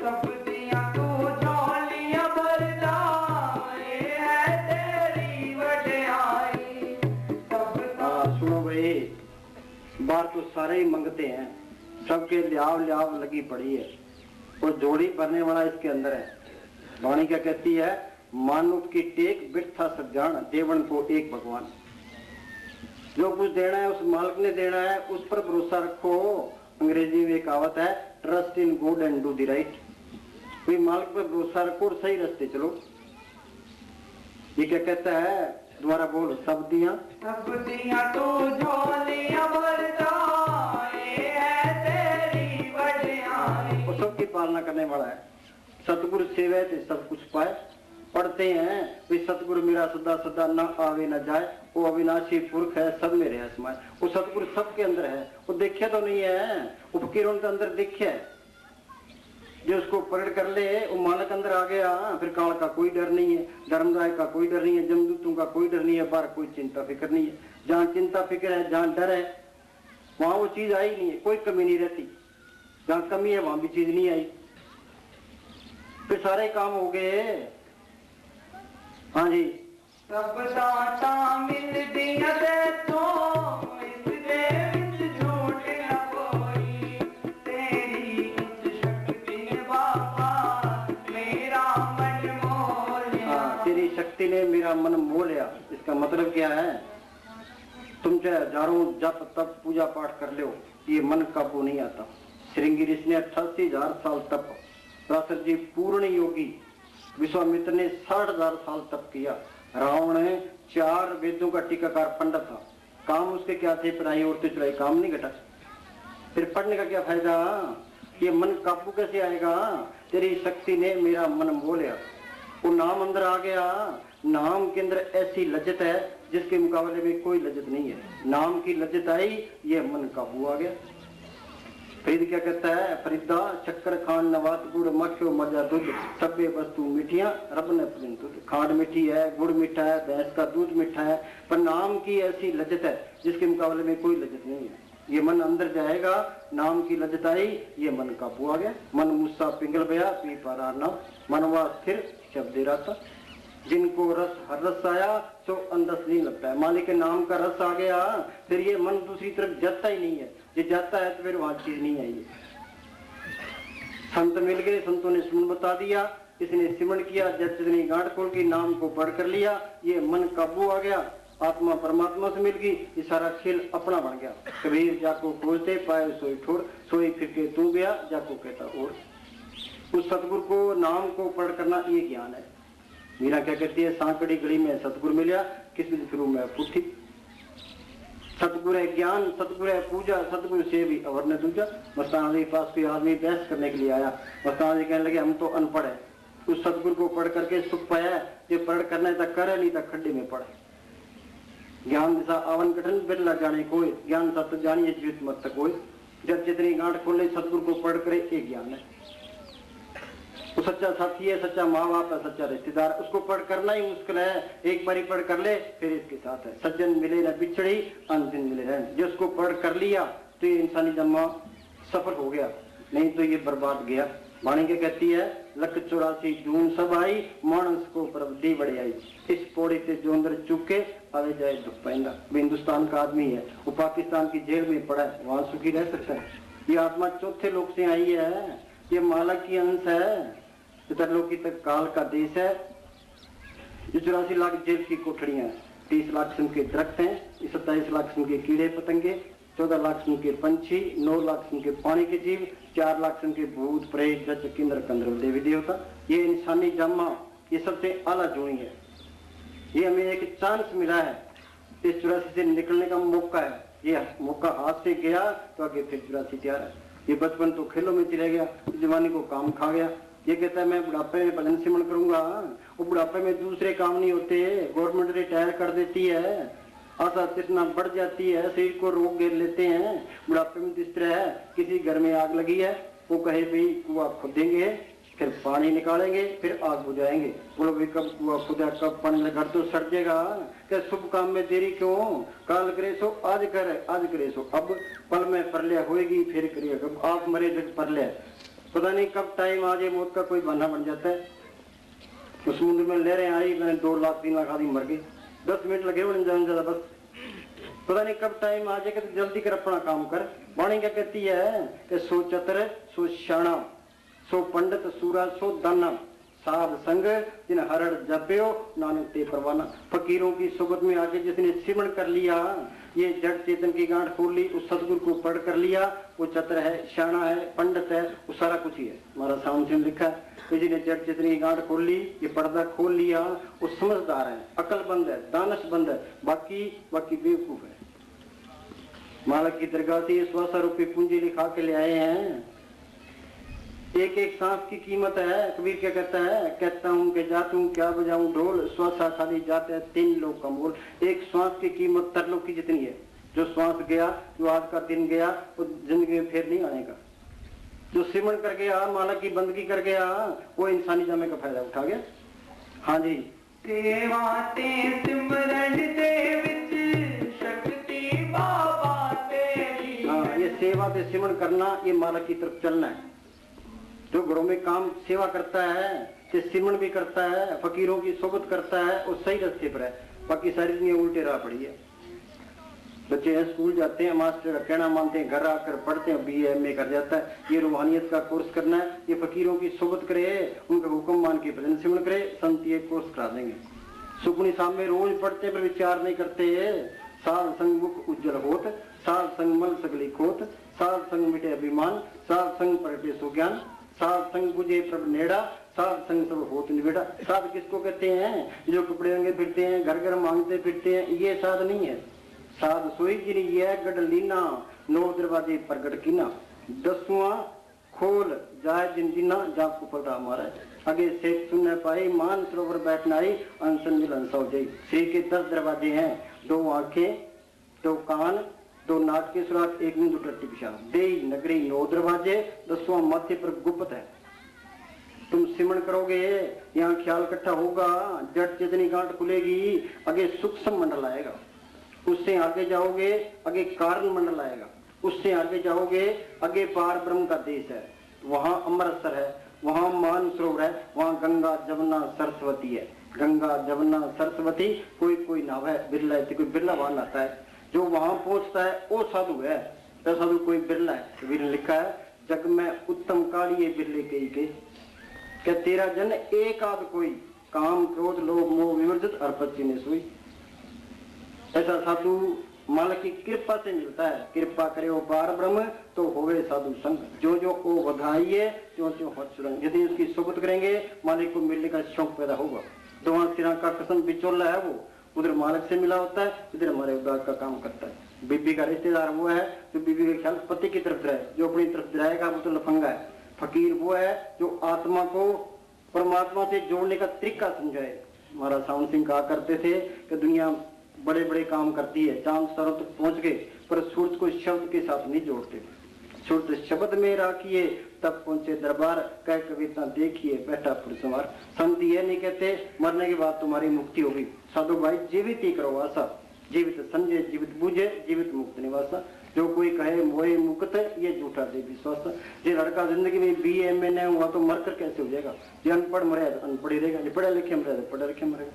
सब दिया तू झोलियां बरदाए है तेरी वडियाई, सब सुनो भाई, बाहर तो सारे ही मंगते हैं, सबके लियाव लगी पड़ी है, और जोड़ी भरने वाला इसके अंदर है। वाणी क्या कहती है, मानुष की टेक बिरथा सज्जान, देवन को एक भगवान। जो कुछ देना है उस मालिक ने देना है, उस पर भरोसा रखो। अंग्रेजी में कहावत है, trust in God and do the right. कोई मालिक पर भरोसा रखो और सही रास्ते चलो। ये क्या कहता है, दोबारा बोलो, सब दिया तो झोलियां भर जाए है तेरी बड़ियाई। वो सबकी पालना करने वाला है। सतगुरु सेवे तो सब कुछ पाए। पढ़ते हैं वे सतगुरु मेरा सदा सदा न आवे न जाए, वो अविनाशी पुरख है सब मेरे है समाए। वो सतगुरु सबके अंदर है, वो देखा तो नहीं है, उपकिरण के अंदर देखा है। जो उसको प्रकट कर ले वो मालक अंदर आ गया, फिर काल का कोई डर नहीं है, धर्मराय का कोई डर नहीं है, जमदूतों का कोई डर नहीं है, बाहर कोई चिंता फिक्र नहीं है। जहाँ चिंता फिक्र है, जहाँ डर है, वहां वो चीज आई नहीं है, कोई कमी नहीं रहती। जहाँ कमी है वहां भी चीज नहीं आई, फिर सारे काम हो गए। हाँ जी, सब दाता मिल दिया देखो, इस दे विच झूठ न कोई। तेरी इस शक्ति ने बाबा मेरा मन मोह लिया। तेरी शक्ति ने मेरा मन मोह लिया। इसका मतलब क्या है? तुम चाहे हजारों जप तप पूजा पाठ कर लो, ये मन काबू नहीं आता। श्रृंगी ऋषि ने 88,000 साल तप, रासर जी पूर्ण योगी, विश्वामित्र ने 60,000 साल तप किया, रावण ने 4 वेदों का टीकाकार पंडित था। काम उसके क्या थे? पढ़ाई और तो चढ़ाई, काम नहीं घटा। फिर पढ़ने का क्या फायदा? ये मन काबू कैसे आएगा? तेरी शक्ति ने मेरा मन मोह लिया। वो नाम अंदर आ गया। नाम के अंदर ऐसी लज्जत है जिसके मुकाबले में कोई लज्जत नहीं है। नाम की लज्जत आई, ये मन काबू आ गया। फरीद क्या कहता है? फरीदा शक्कर खांड नवात गुड़ मक्खियो मजा दूध, सभ्य वस्तु मीठियां रब ने अपनी दूध। खांड मीठी है, गुड़ मीठा है, भैंस का दूध मीठा है, पर नाम की ऐसी लज्जत है जिसके मुकाबले में कोई लज्जत नहीं है। ये मन अंदर जाएगा, नाम की लज्जत आई, ये मन काबू आ गया। मन मुस्सा पिंगल गया पी पारा नाम, मनवा स्थिर शब्द रहता। जिनको रस हर रस आया तो अंदर नहीं लगता है। मालिक के नाम का रस आ गया, फिर ये मन दूसरी तरफ जाता ही नहीं है। ये जाता है तो फिर वहां चीज नहीं आई। संत मिल गए, संतों ने सुन बता दिया, इसने सिमरण किया, जब गांठ खोल के नाम को पढ़ कर लिया, ये मन काबू आ गया। आत्मा परमात्मा से मिल गई, ये सारा खेल अपना बन गया। कबीर जाको खोजते पाए सोई ठोर, सोई फिर के तू गया जाको कहता और। उस सतगुरु को नाम को पढ़ करना ये ज्ञान है। मीरा क्या कहती है? सांकड़ी गली में सतगुरु मिला, किस फिरू में पुठी। सतगुरु है ज्ञान, सतगुरु है पूजा, सतगुरु से भी अवर ने दूजा। मस्ताना जी के पास कोई आदमी बहस करने के लिए आया। मस्ताना जी कहने लगे हम तो अनपढ़ है, उस सतगुरु को पढ़ करके सुख पाया है, जो पढ़ करना था करे, नहीं था खड्डे में पड़े। ज्ञान दिशा आवन कठिन बिरला जाने कोई, ज्ञान सत्य जानिए जीवित मत कोई। जब जितनी गांठ खोले सतगुरु को पढ़ करे, एक ज्ञान है। वो सच्चा साथी है, सच्चा माँ बाप है, सच्चा रिश्तेदार, उसको पढ़ करना ही मुश्किल है। एक बारी पढ़ कर ले फिर इसके साथ है। सज्जन मिले न बिछड़ी, अनदिन मिले रहन। जिसको पढ़ कर लिया तो ये इंसानी जन्म सफल हो गया, नहीं तो ये बर्बाद गया। वाणी के कहती है लख 84 जून सब आई, मानस को प्रबुद्धि बढ़ आई। इस पौड़ी से जो अंदर चुके आवे जाए दुख पैदा। वो हिंदुस्तान का आदमी है, वो पाकिस्तान की जेल में पड़ा है, वहां सुखी रह सकता है। ये आत्मा चौथे लोक से आई है, ये मालक की अंश है। इतरलोकी तक काल का देश है। 84 लाख जेल की कोठड़ियां, 30 लाख किस्म के दरख्त हैं, 27 लाख किस्म के कीड़े पतंगे, 14 लाख किस्म के पंछी, 9 लाख किस्म के पानी के जीव, 4 लाख किस्म के भूत प्रेत गज किन्नर गंधर्व देवी देवता। ये इंसानी जमा, ये सबसे आला जोड़ी है। ये हमें एक चांस मिला है, इस 84 से निकलने का मौका है। ये मौका हाथ से गया तो आगे फिर 84 तैयार है। ये बचपन तो खेलों में चले गया, जवानी को काम खा गया। ये कहता है मैं बुढ़ापे में भजन सिमरण करूंगा। वो बुढ़ापे में दूसरे काम नहीं होते, गवर्नमेंट रिटायर कर देती है, आशा तृष्णा बढ़ जाती है, शरीर को रोग घेर लेते हैं। बुढ़ापे में जिस तरह है, किसी घर में आग लगी है, वो कहे भाई कुआं खोदेंगे, फिर पानी निकालेंगे, फिर आग बुझाएंगे। बोलो भाई कब कुआं खुदा, कब पानी लगा, तो सड़ जाएगा। क्या शुभ काम में देरी क्यों? काल करे सो आज करे, आज करे सो अब, पल में परलय होएगी फिर करिए कब। आप मरे जग परलय, पता नहीं कब टाइम आ जाए, मौत का कोई बहाना बन जाता है। तो समुद्र में लहरें आई, मैंने 2 लाख 3 लाख आदमी मर गए, 10 मिनट लगे बन ज्यादा बस। पता नहीं कब टाइम आ जाएगा, तो जल्दी कर अपना काम कर। वाणी क्या कहती है कि सो चतर सो शाणा, सो पंडित सूरा सो दाना, साध संग जिन हरड़ जप्यो नानक ते परवाना। फकीरों की सोबत में आके जिसने सिमरण कर लिया, ये जड़ चेतन की गांठ खोल ली, उस सदगुरु को पढ़ कर लिया, वो चतुर है, शाना है, पंडित है, वो सारा कुछ ही है। हमारा सामने लिखा है, जिसने जड़ चेतन की गांठ खोल ली, ये पर्दा खोल लिया, वो समझदार है, अकलमंद है, दानशमंद है, बाकी बेवकूफ है। मालक की दरगाह से 100 रुपये पूंजी लिखा के ले आए हैं। एक एक सांस की कीमत है। कबीर क्या कहता है, कहता हूँ कि जाता हूँ क्या बजाऊं ढोल, श्वासा खाली जाते हैं 3 लोग का मोल। एक श्वास की कीमत तरलोक की जितनी है। जो श्वास गया, जो आज का दिन गया, वो जिंदगी में फिर नहीं आएगा। जो सिमरन कर गया, मालक की बंदगी कर गया, वो इंसानी जामे का फायदा उठा गया। हाँ जी, सेवा ते सिमरन दे विच शक्ति बाबा तेरी। हाँ, ये सेवा से सिमरन करना, ये मालक की तरफ चलना है। जो घरों में काम सेवा करता है, तो सिमरन भी करता है, फकीरों की सोबत करता है, और सही रास्ते पर है। बाकी सारी दुनिया उल्टे राह पड़ी है। बच्चे स्कूल जाते हैं, मास्टर का कहना मानते हैं, घर आकर पढ़ते हैं, BA MA कर जाता है। ये रूहानियत का कोर्स करना है, ये फकीरों की सोबत करे, उनका हुक्म मान के भजन सिमरन करे, संत ये कोर्स करा देंगे। सुखमनी साहब में रोज पढ़ते पर विचार नहीं करते। साल संग मुख उज्जवल होत, साल संग मल सगली खोत, साल संग मिटे अभिमान, साल संग परटे सुज्ञान, साल संग बुझे प्रभ नेड़ा, साल संग सब होत निबेड़ा। साध किसको कहते हैं? जो कपड़े रंगे फिरते हैं, घर घर मांगते फिरते हैं, ये साध नहीं है। साध सोई गिरी है गढ़ लीना, 9 दरवाजे प्रगट कीना, 10वां खोल जाए जिन जिना, जाप को पलटा हमारा। आगे से सुनने पाई, मान सरोवर बैठना आई, अनसन मिलन सौ जई। श्री के 10 दरवाजे हैं, 2 आंखें, 2 कान, 2 नाक के सुराख, 1 नींद, 2 टट्टी पेशाब। देई नगरी 9 दरवाजे, 10वां माथे पर गुप्त है। तुम सिमरन करोगे, यहाँ ख्याल इकट्ठा होगा, जड़ चेतनी गांठ खुलेगी, आगे सूक्ष्म मंडल आएगा। उससे आगे जाओगे, आगे कारण मंडल आएगा। उससे आगे जाओगे, आगे पार ब्रह्म का देश है, वहां अमृतसर है, वहां मान सरोवर है, वहां गंगा जमुना सरस्वती है। गंगा जमुना सरस्वती, कोई कोई नाव है, बिरला है, कोई बिरला वहां आता है। जो वहां पहुंचता है वो साधु है, तो साधु कोई बिरला है। कबीर ने लिखा है, जग में उत्तम कालिए बिरले के क्या तेरा जन एक आध कोई, काम क्रोध लोभ मोह विवर्जित और पच्ची ने सोई। ऐसा साधु मालक की कृपा से मिलता है। कृपा करे वो पार ब्रह्म, तो होवे साधु संग। जो जो ओ बधाइए, त्यों त्यों हट सुरंग। यदि उसकी सोबत करेंगे, मालिक को मिलने का शौक पैदा होगा। 2 सिरा का कसम बिचौला है, वो उधर मालक से मिला होता है, इधर हमारे उदार का काम करता है। बीबी का रिश्तेदार वो है जो बीबी का ख्याल पति की तरफ रहे, जो अपनी तरफ दिलाएगा वो तो लफंगा है। फकीर वो है जो आत्मा को परमात्मा से जोड़ने का तरीका समझाए। महाराज सावन सिंह कहा करते थे कि दुनिया बड़े बड़े काम करती है, चांद तारों तक पहुंच गए, पर सूरज को शब्द के साथ नहीं जोड़ते। सूरज शब्द में राखिए, तब पहुंचे दरबार, कह कविता देखिए बैठा पुरसवार। संत ये नहीं कहते मरने के बाद तुम्हारी मुक्ति होगी। साधु भाई जीवित ही करो आशा, जीवित समझे जीवित बूझे, जीवित मुक्त निवासा। जो कोई कहे मोए मुक्त, ये झूठा दे विश्वास। ये लड़का जिंदगी में BA MA नहीं हुआ तो मरकर कैसे हो जाएगा? ये अनपढ़ मरे तो अनपढ़ ही रहेगा, पढ़े लिखे मरे तो पढ़े लिखे मरेगा।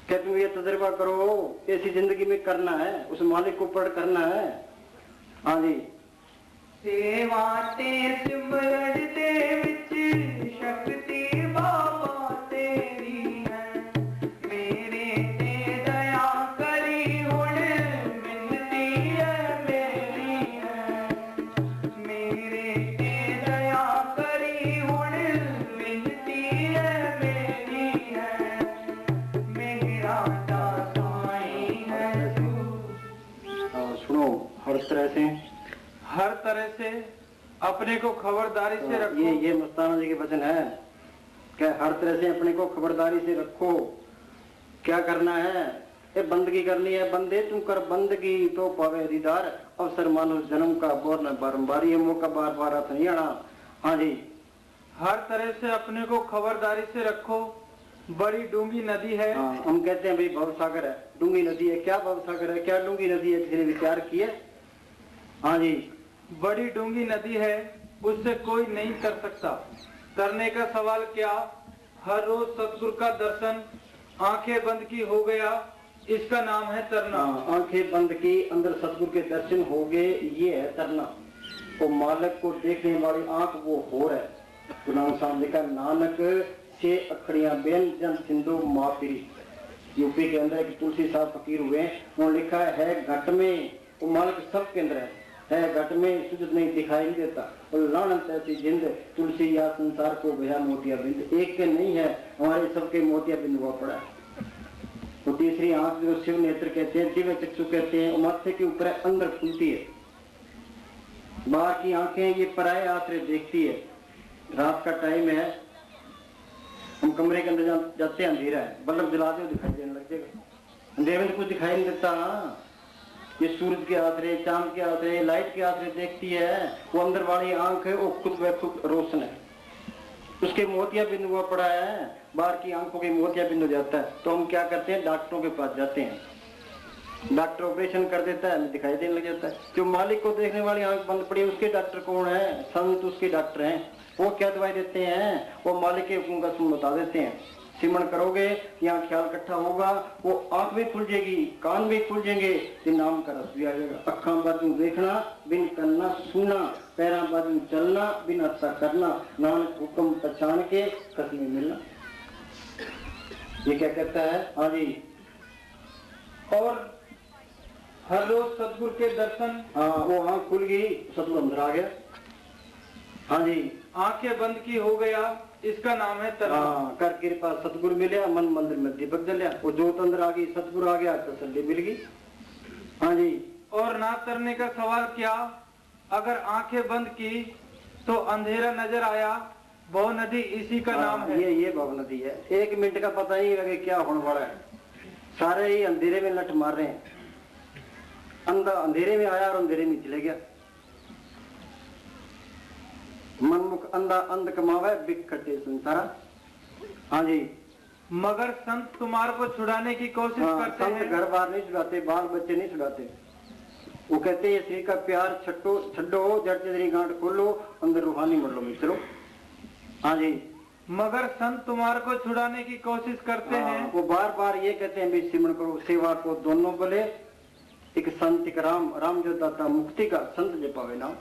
क्या तुम ये तजर्बा करो, ऐसी जिंदगी में करना है, उस मालिक को पढ़ करना है। हाँ जी, सेवा ते सिमरन दे विच शक्ति बाबा तेरी है। मेरे ते दया करी हुण मिन्नती है मेरी है। मेरे ते दया करी हुण मिन्नती है मेरी है। मेरा दासाई है तू। सुनो, हर तरह से अपने को खबरदारी से रखो। ये मस्ताना जी के वचन है। क्या हर तरह से अपने को खबरदारी से रखो। क्या करना है? ये बंदगी करनी है। बंदे तू कर बंदगी, तो पावे दीदार। अवसर मानो जन्म का, बोर न बारंबार, ये मौका बार बार हाथ नहीं आना। हाँ जी, हर तरह से अपने को खबरदारी से रखो। बड़ी डूंगी नदी है। हाँ, हम कहते हैं भाई भवसागर है, डूंगी नदी है। क्या भवसागर है, क्या डूंगी नदी है? किसी ने विचार किया? हाँ जी, बड़ी डूंगी नदी है, उससे कोई नहीं तर सकता। तरने का सवाल क्या, हर रोज सतगुरु का दर्शन, आंखें बंद की हो गया, इसका नाम है तरना। आंखें बंद की, अंदर सतगुरु के दर्शन हो गए, ये है तरना। वो मालक को देखने वाली आंख वो हो है। गुरु नानक साहब लिखा, नानक से अखड़ियां बेन जन सिंधु मापिरी। यूपी के अंदर एक तुलसी साहब फकीर हुए, उन्होंने लिखा है घट में, वो मालिक सब के अंदर है घट में सुजत नहीं दिखाई नहीं देता, और लानत ऐसी जिंद तुलसी या संसार को भया मोतिया बिंद। एक के नहीं है, हमारे सबके मोतिया बिंद हुआ पड़ा है। वो तीसरी आंख जो शिव नेत्र कहते हैं, दिव्य चक्षु कहते हैं, वो माथे के ऊपर अंदर खुलती है। बाहर की आंखें ये पराये आश्रय देखती है। रात का टाइम है, हम कमरे के अंदर जाते हैं, अंधेरा है, बल्ब जला दो दिखाई देने लग जाएगा। अंधेरे में तो कुछ दिखाई नहीं देता। ये सूरज के आश्रय, चांद के आश्रय, लाइट के आश्रय देखती है। वो अंदर वाली आंख है, वो खुद व खुद रोशन है, उसके मोतिया बिंद हुआ पड़ा है। बाहर की आंखों के मोतिया बिंद हो जाता है, तो हम क्या करते हैं, डॉक्टरों के पास जाते हैं। डॉक्टर ऑपरेशन कर देता है, हमें दिखाई देने लग जाता है। जो मालिक को देखने वाली आंख बंद पड़ी है, उसके डॉक्टर कौन है? संत उसके डॉक्टर हैं। वो क्या दवाई देते हैं? वो मालिक के हुक्म का सुन बता देते हैं। सिमरण करोगे, यहाँ ख्याल इकट्ठा होगा, वो आंख भी खुल जाएगी, कान भी खुल जाएंगे, ये नाम का रस भी आ जाएगा। अखा बाजू देखना, बिन करना सुनना, पैरा बाजू चलना, बिन अच्छा करना, नानक हुक्म पहचान के कसम मिलना। ये क्या कहता है? हाँ जी। और हर रोज सतगुरु के दर्शन। हाँ, वो आंख खुल गई, सतगुरु अंदर आ गया। हाँ जी। आंखें बंद की हो गया, इसका नाम है तरना। हाँ, कर कृपा सतगुरु मिले, मन मंदिर में दीपक जलिया, वो जोत अंदर आ गई, सतगुरु आ गया, तसल्ली मिल गई। हाँ जी। और ना तरने का सवाल क्या, अगर आंखें बंद की तो अंधेरा नजर आया, भव नदी इसी का नाम है। ये भव नदी है। 1 मिनट का पता ही लगे क्या होने वाला है। सारे ही अंधेरे में लठ मार रहे हैं। अंधा अंधेरे में आया और अंधेरे में चले गया। मनमुख अंधा अंध कमावे, बिकटे संसारा। हाँ जी। मगर संत तुम्हारे को छुड़ाने की कोशिश करते संत हैं। घर बार नहीं छुड़ाते, बाल बच्चे नहीं छुड़ाते। वो कहते हैं श्री का प्यार छट्टो छड्डो, जड़ तेरी गांठ खोलो, अंदर रूहानी मरलो में चलो। हाँ जी। मगर संत तुम्हारे को छुड़ाने की कोशिश करते हैं। वो बार बार ये कहते हैं भी सिमरण करो, सेवा को दोनों बोले, एक संत एक राम, राम जो दाता मुक्ति का, संत जपावे नाम।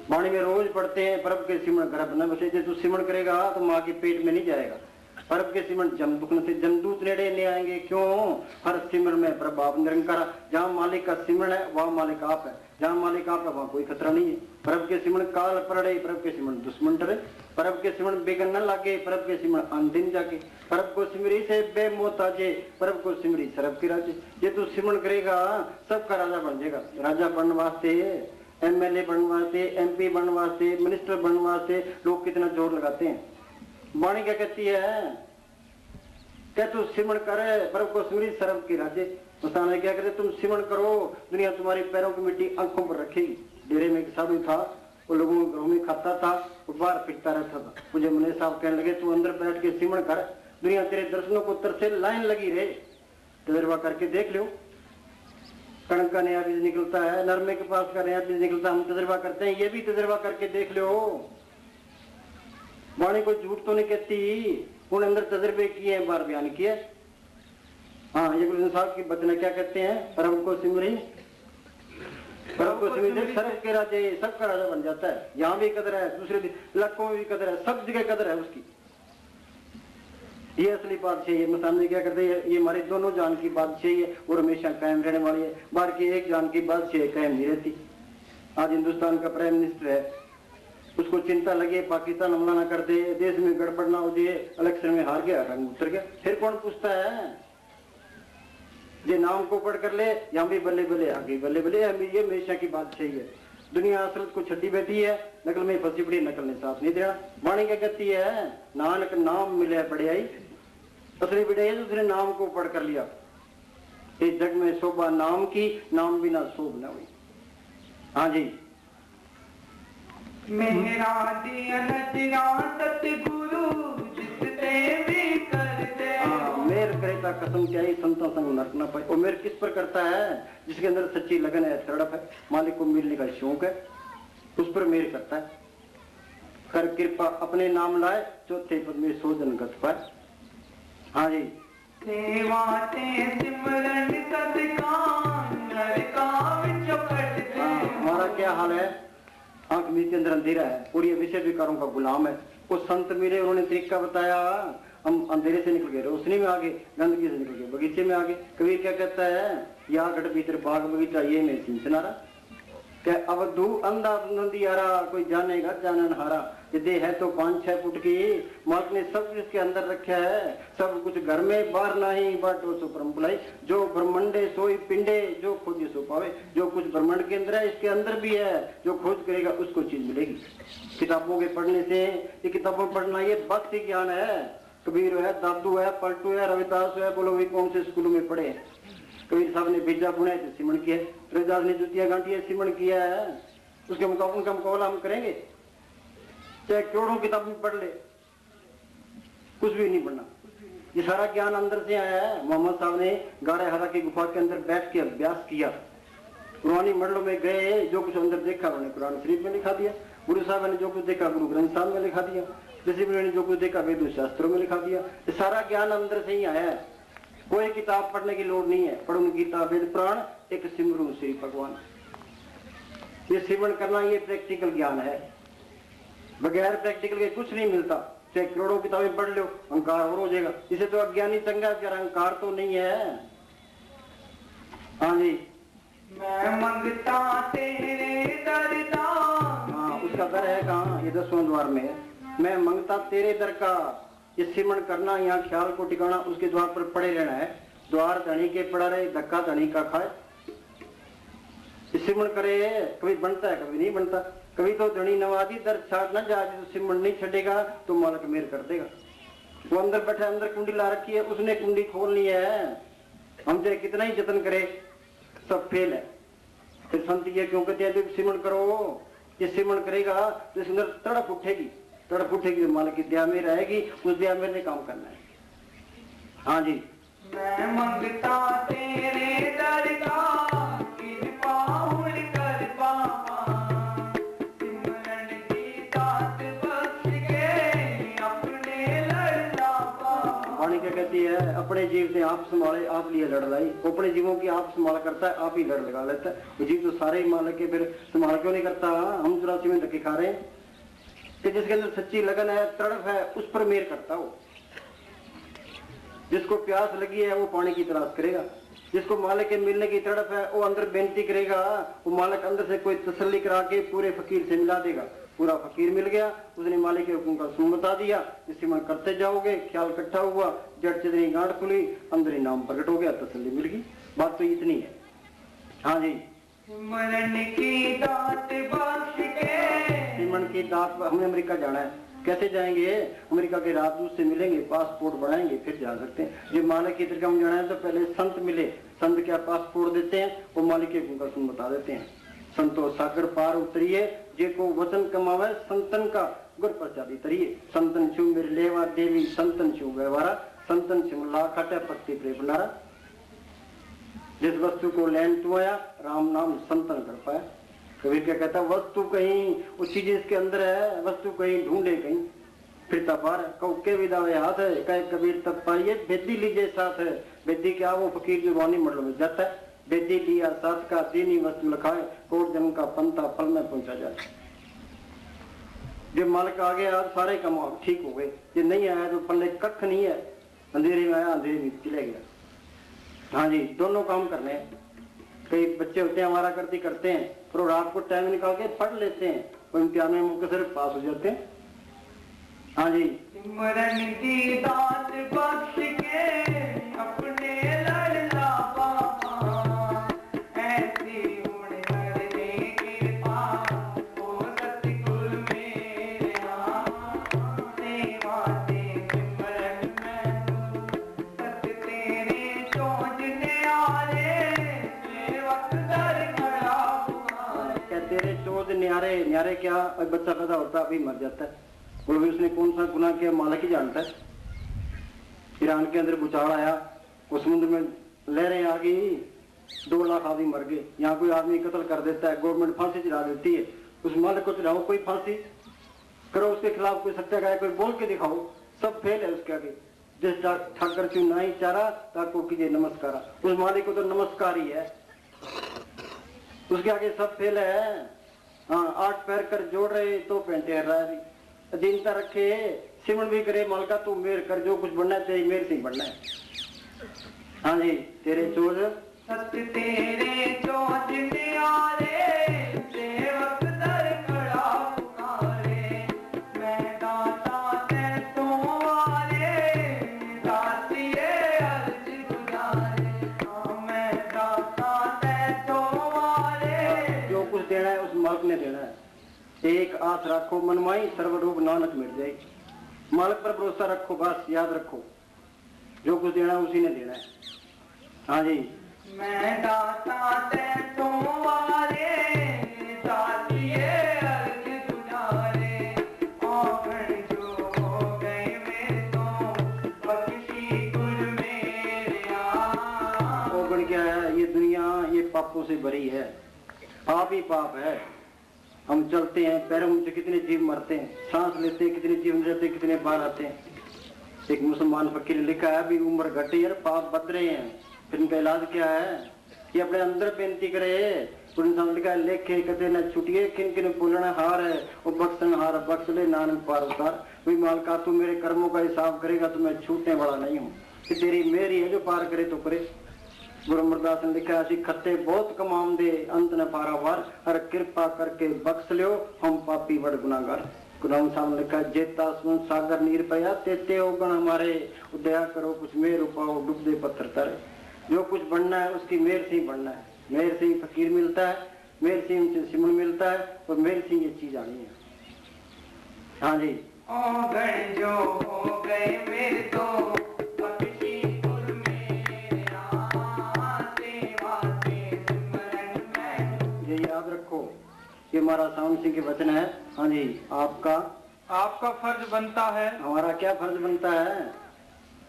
वाणी में रोज पढ़ते हैं, परब के सिमरण घर बना बसे। जो तू सिमरण करेगा तो माँ के पेट में नहीं जाएगा। परब के सिमरण जमदूत से जमदूत नेड़े नहीं आएंगे। क्यों? हर सिमरण में प्रभाव निरंकार। जहाँ मालिक का सिमरण है, वहाँ मालिक आप है। जहाँ मालिक आप है, वहाँ कोई खतरा नहीं है। परब के सिमरण काल पड़े, परब के सिमरण दुश्मन डरे, परब के सिमरण बेगन न लागे, परब के सिमरण अंतिम जाके, परब को सिमरी से बेमोताजे, परब को सिमरी सरब की राजे। ये तू सिमरण करेगा, सबका राजा बन जाएगा। राजा बनने वास्ते, एमएलए बनने वास्ते, एमपी बनने वास्ते, मिनिस्टर बनने वास्ते लोग कितना जोर लगाते हैं। वाणी क्या कहती है? क्या तू सिमरण करे, परब को सिमरी सरब की राजे। मुस्तान क्या कहते, तुम सिमरण करो, दुनिया तुम्हारी पैरों की मिट्टी आंखों पर रखेगी। डेरे में एक साधु था, वो लोगों के घरों में खाता था, वो बाहर फिरता रहता था। मुझे मुने साहब कहने लगे, तू अंदर बैठ के सिमरण कर, दुनिया तेरे दर्शनों को तरसे लाइन लगी रहे। तजर्बा करके देख लो। कणक का नया बीज निकलता है, नरमे के पास का नया बीज निकलता है, हम तजर्बा करते हैं, ये भी तजर्बा करके देख लो। वाणी को झूठ तो नहीं कहती, उन अंदर तजर्बे किए हैं, बार बयान किए। हाँ, ये गुरु साहब की बचना क्या कहते हैं? परब को सिमरी, परब को सिमरी सरब के राजे, सबका राजा बन जाता है। यहाँ भी कदर है, दूसरे इलाकों में भी कदर है, सब जगह कदर है उसकी। ये असली बादशाही है। सामने क्या करते हैं, ये हमारी दोनों जान की बादशाही है और हमेशा कायम रहने वाली है। बाहर की एक जान की बादशाही कायम नहीं रहती। आज हिंदुस्तान का प्राइम मिनिस्टर है, उसको चिंता लगे पाकिस्तान हमला ना कर दे, देश में गड़बड़ ना हो जाए, इलेक्शन में हार गया, रंग उतर गया, फिर कौन पूछता है? ये नाम को पढ़ कर ले, यहाँ भी बल्ले बल्ले, आगे बल्ले बल्ले, ये हमेशा की बादशाही है। दुनिया असरत को छड्डी बैठी है, नकल में फंसी पड़ी, नकल ने साथ नहीं देना। वाणी क्या कहती है? नानक नाम मिले बढ़ियाई, असली बढ़ियाई दूसरे नाम को पढ़ कर लिया। इस जग में शोभा नाम की, नाम बिना शोभ न हुई। हाँ जी। मेरा दिया सतगुरु जिससे भी करते। मेर करेता कसम क्या ही संतों संग नरक न पाए। और मेर किस पर करता है? जिसके अंदर सच्ची लगन है, तड़प है, मालिक को मिलने का शौक है, उस पर मेर करता है। कर कृपा अपने नाम लाए, चौथे पद में सोजन गत पाए। हाँ जी। हमारा क्या हाल है? आंख मीत के अंदर अंधेरा है और ये विषय विकारों का गुलाम है। वो संत मिले, उन्होंने तरीका बताया, हम अंधेरे से निकल गए रोशनी में आ गए, गंदगी से निकल गए बगीचे में आ गए। कबीर क्या कहता है, या गढ़ भीतर बाग बगीचा ये में सिंचनारा, क्या अवधू अंधा नंदियारा, कोई जानेगा जानन हारा। ये देह है तो 5-6 फुट की, मालिक ने सब इसके अंदर रखा है, सब कुछ घर में बाहर नहीं, बाटो सो परम बुलाई। जो ब्रह्मंडे सोई पिंडे, जो खोजे सो पावे। जो कुछ ब्रह्मांड के अंदर है इसके अंदर भी है, जो खोज करेगा उसको चीज मिलेगी। किताबों के पढ़ने से, ये किताबों में पढ़ना ये भक्ति ज्ञान है। कबीर है, दादू है, पलटू है, रविदास है, बोलो भाई कौन से स्कूलों में पढ़े। कबीर साहब ने बीजा बुना है सिमण किया, रविदास ने जुतियां गांठी है सिमण किया है। उसके उनका मुकाबला हम करेंगे, चाहे करोड़ों किताब में पढ़ ले, कुछ भी नहीं पढ़ना। ये सारा ज्ञान अंदर से आया है। मोहम्मद साहब ने गाढ़े हरा की गुफा के अंदर बैठ के अभ्यास किया, पुरानी मंडलों में गए, जो कुछ अंदर देखा उन्होंने कुरान शरीफ में लिखा दिया। गुरु साहब ने जो कुछ देखा गुरु ग्रंथ साहब में लिखा दिया। ऋषि ने जो कुछ देखा वेद शास्त्रों में लिखा दिया। ये सारा ज्ञान अंदर से ही आया है, कोई किताब पढ़ने की लोड़ नहीं है। पढ़ो गीता वेद पुराण, एक सिमरू श्री भगवान। ये सिमरण करना ये प्रैक्टिकल ज्ञान है, बगैर प्रैक्टिकल के कुछ नहीं मिलता। चाहे करोड़ों किताबें पढ़ लो, अहंकार और हो जाएगा। इसे तो अज्ञानी चंगा, अहंकार तो नहीं है। हाँ जी, मैं मंगता तेरे दर का। हाँ, उसका दर है कहाँ, ये 10वां द्वार में है। मैं मंगता तेरे दर का, ये सिमरण करना, यहाँ ख्याल को टिकाना, उसके द्वार पर पड़े रहना है। द्वार धनी के पड़ा रहे, धक्का धनी का खाए। सिमरण करे, कभी बनता है कभी नहीं बनता। कभी तो धनी नवाजी दर छाड़ न जा, तो सिमरण नहीं छटेगा तो मालक मेर कर देगा। वो अंदर बैठा, अंदर कुंडी ला रखी है, उसने कुंडी खोलनी है। हम चाहे कितना ही जतन करे सब फेल है। फिर संत ये क्यों कहते हैं सिमरण करो, ये सिमरण करेगा तो इसके अंदर तड़प उठेगी, तड़प उठेगी तो मालक की दया में रहेगी, उस दया में ने काम करना है। हाँ जी, मैं मंगता तेरे दर का, कृपा कर पावा, सिमरन की दात बख्श के अपने लड़ना पावा। वाणी क्या कहती है, अपने जीव से आप संभाले आप लिए लड़ लाई। अपने जीवों की आप संभाल करता है, आप ही लड़ लगा लेता है। वो जीव तो सारे ही मालक के, फिर संभाल क्यों नहीं करता। हम 84 में धक्के खा रहे हैं कि जिसके अंदर सच्ची लगन है, तड़प है, उस पर मेर करता हो। जिसको प्यास लगी है वो पानी की तलाश करेगा, जिसको मालिक के मिलने की तड़प है वो अंदर बेनती करेगा, वो मालिक अंदर से कोई तसल्ली करा के पूरे फकीर से मिला देगा। पूरा फकीर मिल गया, उसने मालिक के हुक्म का सुन बता दिया। इसी मन करते जाओगे, ख्याल इकट्ठा हुआ, जड़ चिदरी गांठ खुली, अंदर ही नाम प्रकट हो गया, तसल्ली मिल गई। बात तो इतनी है। हाँ जी, सिमरन की दात बख्श के। सिमरन की दात, हमें अमेरिका जाना है, कैसे जाएंगे? अमेरिका के राजदूत से मिलेंगे, पासपोर्ट बनाएंगे, फिर जा सकते हैं। जो मालिक की तरफ जाना है तो पहले संत मिले, संत क्या पासपोर्ट देते हैं, वो मालिक के हुक्म का सुन बता देते हैं। संतो सागर पार उतरिए, जे को वचन कमावे संतन का गुर प्रसादी तरिए। संतन छू मेरे लेवा देवी, संतन छू व्यवहारा, संतन छू ला खाटे पत्ती प्रे बनारा। जिस वस्तु को लैन तू आया, राम नाम संतन कर पाया। कबीर क्या कहता है, वस्तु कहीं, वो चीज इसके अंदर है, वस्तु कहीं ढूंढे कहीं फिरता पार। कौ के विदावे हाथ है, कहे कबीर तब पाइए, बेदी लीजिए साथ है। बेदी क्या, वो फकीर जो वानी मंडलों में जाता है, बेदी लिया साथ का, दीनी वस्तु लखाए, कोट जन्म का पंथा फल में पहुंचा जाए। जब मालिक आ गया आज सारे काम ठीक हो गए, ये नहीं आया तो पल्ले कख नहीं है। अंधेरे में आया, अंधेरे में चले गया। हाँ जी, दोनों काम करने हैं। कई बच्चे होते हैं हमारा करते हैं, पर रात को टाइम निकाल के पढ़ लेते हैं, कोई इम्तिहान में मौके से पास हो जाते हैं। हाँ जी, सिमरन की दात बख्श के अपने लड़ना पावा, ऐसी हुण करने कृपा हो सतगुर मेरे सेवा से सिमरन मैं सत तेरे चोजने आले, सेवक दर खड़ा हुआ। क्या तेरे चोद न्यारे, न्यारे क्या, बच्चा पैदा होता अभी मर जाता है। बोलो उसने कौन सा गुनाह किया, मालिक ही जानता है। ईरान के अंदर भूचाल आया, उस समुद्र में लहरें आ गई, 2 लाख आदमी मर गए। यहाँ कोई आदमी कत्ल कर देता है, गवर्नमेंट फांसी चढ़ा देती है, उस मालिक को चढ़ाओ, कोई फांसी करो, उसके खिलाफ कोई सत्याग्रह, कोई बोल के दिखाओ, सब फेल है उसके आगे। जिस ठाकर क्यों नहीं चारा, ताको कीजिए नमस्कारा, उस मालिक को तो नमस्कार ही है, उसके आगे सब फेल है। हाँ, 8 पैर कर जोड़ रहे तो पेंटे रहा, अधीनता रखे सिमरन भी करे मालका तू मेर कर, जो कुछ बनना है तेरी मेर से ही बनना है। हाँ जी, तेरे चोज सत्य तेरे चोज न्यारे, सेवक दर खड़ा पुकारे, मैं दाता ते तुम्हारे, दातिए अर्ज गुजारे, मैं दाता ते तुम्हारे। जो कुछ देना है उस मालिक ने देना है। एक आस रखो मनमाई, सर्वरोग नानक मिट जाए। मालिक पर भरोसा रखो, बस याद रखो जो कुछ देना है उसी ने देना है। हाँ जी, मैं दाता ते तुम्हारे, दातिए अर्ज गुजारे, औगण जो हो गए मेरे तो, बख्शी कुल मेरा। औगण क्या है? ये दुनिया ये पापों से भरी है, पाप ही पाप है। हम चलते हैं, पैरों में कितने जीव मरते हैं, सांस लेते हैं कितने जीव रहते हैं, कितने बार आते हैं। एक मुसलमान फकीर ने लिखा है, अभी उम्र घटे यार पाप बद रहे हैं, फिर इनका इलाज क्या है? ये अपने अंदर बेनती करे। तो इंसान लिखा है, लेखे कदे न छुटिए, किन किन बोलना हार है और बख्शन हार, बख्श ले नानक पार उतार। वही मालका तू मेरे कर्मों का हिसाब करेगा तो मैं छूटने वाला नहीं हूँ, कि तेरी मेरी है, जो पार करे तो करे। गुरु अमरदास ने लिखा है, खत्ते बहुत कमाम दे अंत न पारावार, हर कृपा करके बख्श लियो हम पापी बड़ गुनाहगार। गुरु साहब ने लिखा, जेता सुन सागर नीर पया, तेते ओगण हमारे, दया करो कुछ मेर उपाओ डूबदे पत्थर तरे। जो कुछ बनना है उसकी मेर से ही बनना है। मेर से ही फकीर मिलता है, मेर से ही सिमरन मिलता है, और मेर से ही ये चीज आनी है। हाँ जी, औगण जो हो गए मेरे तो, बख्शी कुल मेरा, सेवा से सिमरन मैं। ये याद रखो, ये हमारा सावन सिंह के वचन है। हाँ जी, आपका फर्ज बनता है। हमारा क्या फर्ज बनता है?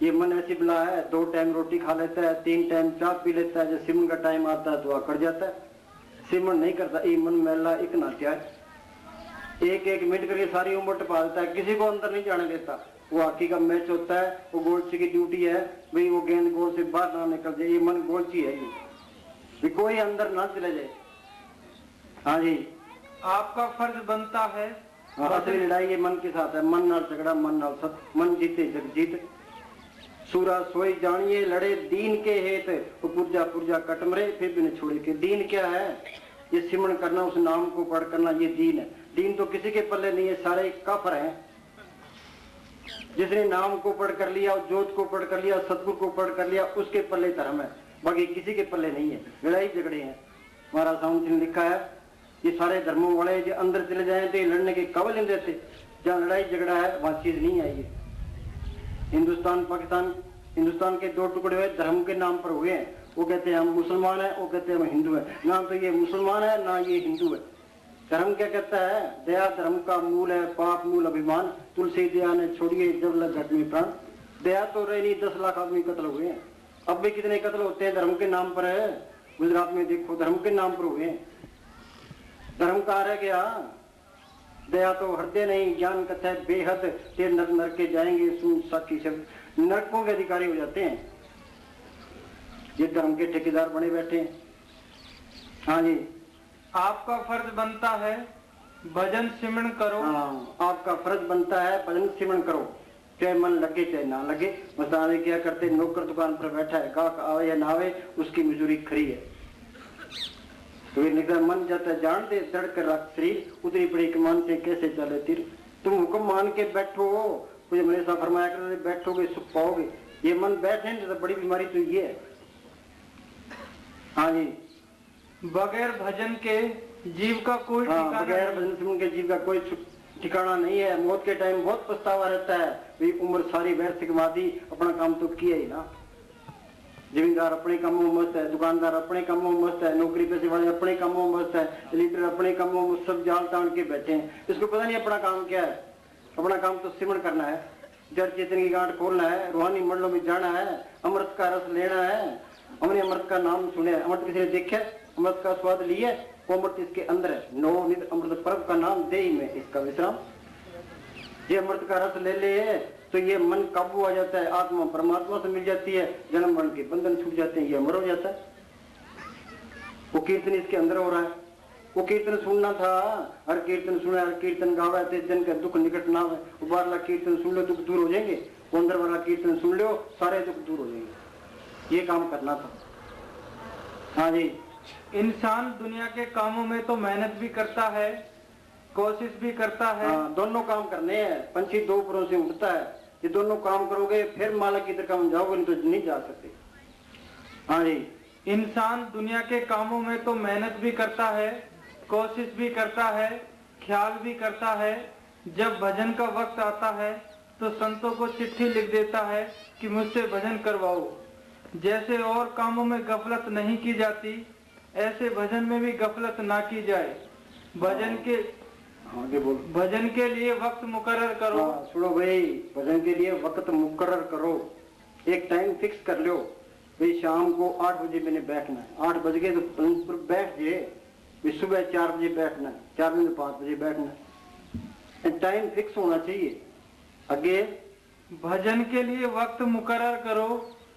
ये मन ऐसी बिला है, 2 टाइम रोटी खा लेता है, 3 टाइम चाय पी लेता है, जब सिमरन का टाइम आता है तो आकर जाता है। सिमरन नहीं करता, ये मन मैला एक नात्या है। एक एक मिनट करके सारी उम्र टपा देता है, किसी को अंदर नहीं जाने देता। वो हॉकी का मैच होता है, वो गोलची की ड्यूटी है भाई, वो गेंद गोल से बाहर ना निकल जाए। ये मन गोलची है, ये कोई अंदर ना चले जाए। हाँ जी, आपका फर्ज बनता है। असली लड़ाई ये मन के साथ है। मन नाल झगड़ा, मन नाल सत्य, मन जीते जग जीत। सूरा सोई जानिए लड़े दीन के हेत, वो पुरजा पुरजा कटमरे फिर भी न छोड़े के। दीन क्या है? ये सिमरन करना, उस नाम को पढ़ करना, ये दीन है। दीन तो किसी के पल्ले नहीं है, सारे काफर हैं। जिसने नाम को पढ़ कर लिया, जोत को पढ़ कर लिया, सतगुरु को पढ़ कर लिया, उसके पल्ले धर्म है, बाकी किसी के पल्ले नहीं है। लड़ाई झगड़े हैं। हमारा साउंड ने लिखा है, ये सारे धर्मों वाले जो अंदर चले जाए तो लड़ने के काबिल नहीं देते। जहाँ लड़ाई झगड़ा है वहां चीज नहीं आई है। हिंदुस्तान पाकिस्तान, हिंदुस्तान के 2 टुकड़े हुए, धर्म के नाम पर हुए हैं। वो कहते हैं हम मुसलमान हैं, वो कहते हैं हम हिंदू हैं। ना तो ये मुसलमान है ना ये हिंदू है। धर्म क्या कहता है? दया धर्म का मूल है, पाप मूल अभिमान, तुलसी दया ने छोड़िए जब लग घट में प्राण। दया तो रही नहीं, 10 लाख आदमी कत्ल हुए हैं। अब भी कितने कत्ल होते हैं धर्म के नाम पर है। गुजरात में देखो, धर्म के नाम पर हुए हैं। धर्म कहाँ रह गया? दया तो हृदय नहीं, ज्ञान कथा है बेहद, ते नर नर के जाएंगे सुन साकी शब्द, नरकों के अधिकारी हो जाते हैं। ये धर्म के ठेकेदार बने बैठे हैं। हाँ जी, आपका फर्ज बनता है भजन सिमरन करो। हाँ, आपका फर्ज बनता है भजन सिमरन करो, चाहे मन लगे चाहे ना लगे। मसाले क्या करते, नौकर दुकान पर बैठा है, गाहक आवे या ना आवे उसकी मजूरी खरी है। तो निकल मन जाता जान दे, दड़ कर रख शरीर, उतरी पड़ी कमान से कैसे चले तीर। तुम हुक्म मान के बैठो, मुझे हमेशा फरमाया कर, बैठोगे सुख पाओगे। ये मन बैठे तो बड़ी बीमारी तो ये है। हाँ जी, बगैर भजन के जीव का कोई ठिकाना बगैर भजन सिमरन के जीव का कोई ठिकाना नहीं है। मौत के टाइम बहुत पछतावा रहता है, भाई उम्र सारी व्यर्थ गवा दी, अपना काम तो किया ही ना। जमींदार अपने कामों में मस्त है, दुकानदार अपने कामों में मस्त है, नौकरी पैसे वाले अपने कामों में मस्त है, लीडर अपने कामों में, सब जाल तान के बैठे हैं। इसको पता नहीं अपना काम क्या है। अपना काम तो सिमरन करना है, जड़ चेतन की गांठ खोलना है, रूहानी मंडलों में जाना है, अमृत का रस लेना है। हमने अमृत का नाम सुने, अमृत किसी ने देखा, अमृत का स्वाद लिया, वो अमृत इसके अंदर है। नौ नित अमृत पर्व का नाम दे ही में इसका विश्राम। ये अमृत का रस ले ले तो ये मन काबू आ जाता है, आत्मा परमात्मा से मिल जाती है, जन्म मरण के बंधन छूट जाते हैं, ये अमर हो जाता है। वो कीर्तन इसके अंदर हो रहा है। वो कीर्तन सुनना था। हर कीर्तन सुने, हर कीर्तन गावे, ते जन का दुख निकट ना हो। वो बारला कीर्तन सुन लो, दुख दूर हो जाएंगे। वो अंदर वाला कीर्तन सुन लो, सारे दुख दूर हो जाएंगे। ये काम करना था। हाँ जी। इंसान दुनिया के कामों में तो मेहनत भी करता है, कोशिश भी करता है। हाँ, दोनों काम करने हैं। पंछी दो परों से उड़ता है। ये दोनों काम करोगे फिर मालिक की तरफ जाओगे, नहीं तो नहीं जा सकते। हाँ जी। इंसान दुनिया के कामों में तो मेहनत भी करता है, कोशिश भी करता है, ख्याल भी करता है। जब भजन का वक्त आता है तो संतों को चिट्ठी लिख देता है कि मुझसे भजन करवाओ। जैसे और कामों में गफलत नहीं की जाती, ऐसे भजन में भी गफलत ना की जाए। भजन के लिए वक्त मुकर्रर करो। हाँ, सुनो भाई, भजन के लिए वक्त मुकर्रर करो। एक टाइम फिक्स कर लो भाई, शाम को 8 बजे मैंने बैठना है। 8 बज गए तो बैठ जाए। सुबह 4 बजे बैठना है, 4 बजे 5 बजे बैठना है। टाइम फिक्स होना चाहिए। आगे भजन के लिए वक्त मुकर्रर करो।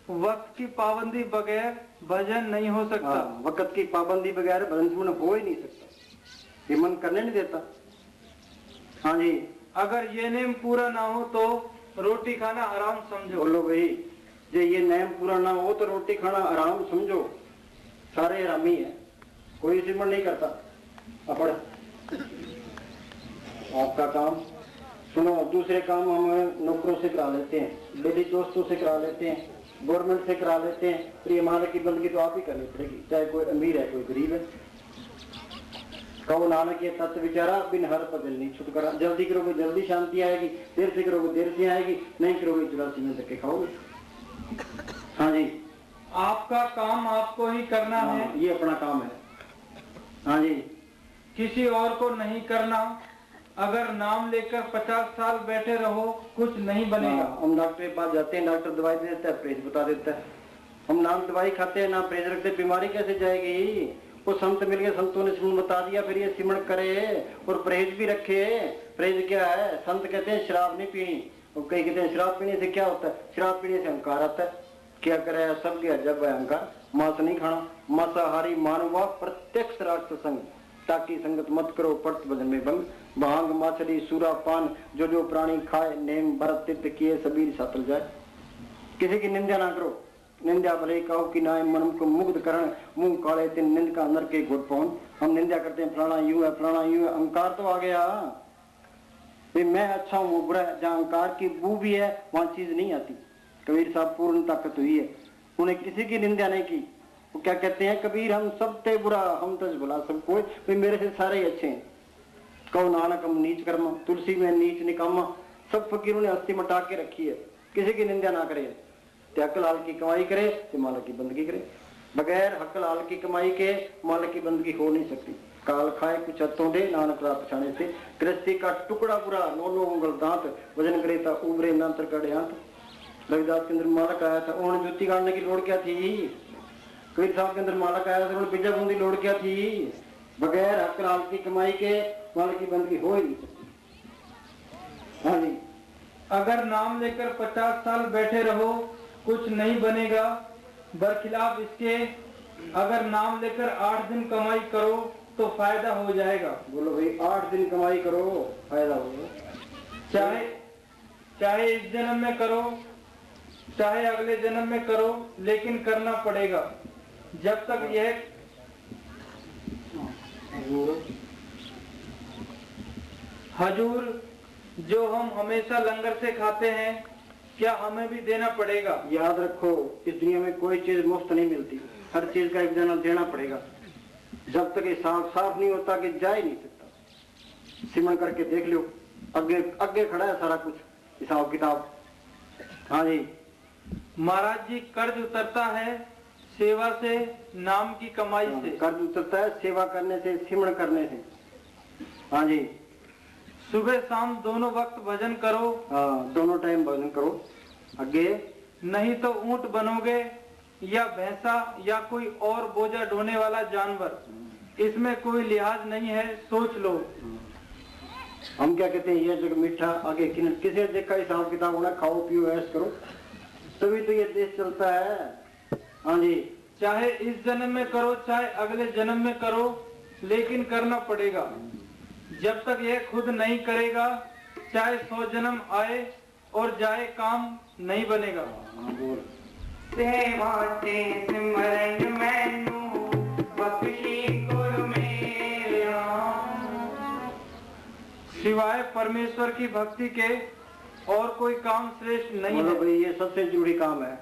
वक्त की पाबंदी बगैर भजन नहीं हो सकता। हाँ, वक्त की पाबंदी बगैर भजन हो ही नहीं सकता। ये मन करने नहीं देता। हाँ जी। अगर ये नेम पूरा ना हो तो रोटी खाना आराम समझो। बोलो भाई, जो ये नेम पूरा ना हो तो रोटी खाना आराम समझो। सारे हरामी है, कोई सिमरण नहीं करता। अपड़ आपका काम सुनो। दूसरे काम हम नौकरों से करा लेते हैं, डेली दोस्तों से करा लेते हैं, गवर्नमेंट से करा लेते हैं। फिर ये मालिक की बंदगी तो आप ही करनी पड़ेगी, चाहे कोई अमीर है कोई गरीब है। कहो नानक ये तत्व विचारा, बिन हर पगल नहीं छुटकारा। जल्दी करोगे जल्दी शांति आएगी, देर से करोगे देर से आएगी, नहीं करोगे 84 में धक्के खाओगे। हाँ जी। आपका काम आपको ही करना है। ये अपना काम है। हाँ जी। किसी और को नहीं करना। अगर नाम लेकर 50 साल बैठे रहो, कुछ नहीं बनेगा। हम डॉक्टर के पास जाते हैं, डॉक्टर दवाई दे देता है, परहेज बता देता है। हम नाम दवाई खाते हैं, ना परहेज रखते, बीमारी कैसे जाएगी? वो संत मिल गए, संतों ने सिमरण बता दिया, फिर ये सिमरण करे और परहेज भी रखे। परहेज क्या है? संत कहते हैं शराब नहीं पीनी, और कई कहते हैं शराब पीने से क्या होता है? शराब पीने से अहंकार आता है। क्या करे? सब गया जब अहंकार। मांस नहीं खाना, मांसाहारी मानवा प्रत्यक्ष राष्ट्र संग, ताकि संगत मत करो पट भजन में भंग। भांग माछली सूरा पान जो जो प्राणी खाए, नेम भरत तीर्थ किए सबीर सातल जाए। किसी की निंदा ना करो, निंदा भले कहो कि ना मन को मुग्ध करण, मुंह काले तिन निंद का नर के घुट पौन। हम निंदा करते हैं फलाना यूं है फलाना यूं है, अहंकार तो आ गया। मैं अच्छा हूँ वो बुरा है, जहाँ अहंकार की बू भी है वहां चीज नहीं आती। कबीर साहब पूर्ण ताकत हुई है, उन्हें किसी की निंदा नहीं की। वो क्या कहते हैं कबीर, हम सब ते बुरा हम तज बुला सब कोई, भाई मेरे से सारे ही अच्छे हैं। कहो नानक हम नीच कर्मा, तुलसी में नीच निकामा। सब फकीरों ने हस्ती मटा के रखी है, किसी की निंदा ना करे। हक लाल की कमाई करे तो मालिक की बंदगी करे। बगैर हक लाल की कमाई के मालिक की बंदगी हो नहीं सकती। काल खाए कुछ हथों दे, नानक राह पछाने से। गृहस्थी का टुकड़ा बुरा, नो उंगल दांत, वजन करे ता उबरे नांतर कड़े हाथ। रविदास के अंदर मालक आया था, उन्होंने जुत्ती गाड़ने की लोड़ क्या थी? कबीर साहब के अंदर मालक आया था, उन्होंने पिज्जा बूंदी की लोड़ क्या थी? बगैर हक लाल की कमाई के मालिक की बंदगी हो ही नहीं सकती। हाँ जी। अगर नाम लेकर 50 साल बैठे रहो, कुछ नहीं बनेगा। बरखिलाफ इसके अगर नाम लेकर 8 दिन कमाई करो तो फायदा हो जाएगा। बोलो भाई, 8 दिन कमाई करो फायदा होगा। चाहे इस जन्म में करो चाहे अगले जन्म में करो, लेकिन करना पड़ेगा। जब तक यह हजूर जो हम हमेशा लंगर से खाते हैं, क्या हमें भी देना पड़ेगा? याद रखो, इस दुनिया में कोई चीज मुफ्त नहीं मिलती, हर चीज का एक जना देना पड़ेगा। जब तक ये साफ साफ नहीं होता कि जा ही नहीं सकता। सिमरण करके देख लो, आगे आगे खड़ा है सारा कुछ हिसाब किताब। हाँ जी। महाराज जी, कर्ज उतरता है सेवा से, नाम की कमाई से। कर्ज उतरता है सेवा करने से, सिमरण करने से। हाँ जी। सुबह शाम दोनों वक्त भजन करो। हाँ, दोनों टाइम भजन करो। आगे नहीं तो ऊंट बनोगे या भैंसा या कोई और बोझा ढोने वाला जानवर। इसमें कोई लिहाज नहीं है, सोच लो। हम क्या कहते हैं, ये जग मीठा आगे किसी देखा हिसाब किताब होना, खाओ पियो ऐश करो, तभी तो ये देश चलता है। हाँ जी। चाहे इस जन्म में करो चाहे अगले जन्म में करो, लेकिन करना पड़ेगा। जब तक यह खुद नहीं करेगा, चाहे 100 जन्म आए और जाए, काम नहीं बनेगा। सेवा ते सिमरन मैनू बख्शी गुरु मेरा। सिवाय परमेश्वर की भक्ति के और कोई काम श्रेष्ठ नहीं है। भाई ये सबसे जरूरी काम है।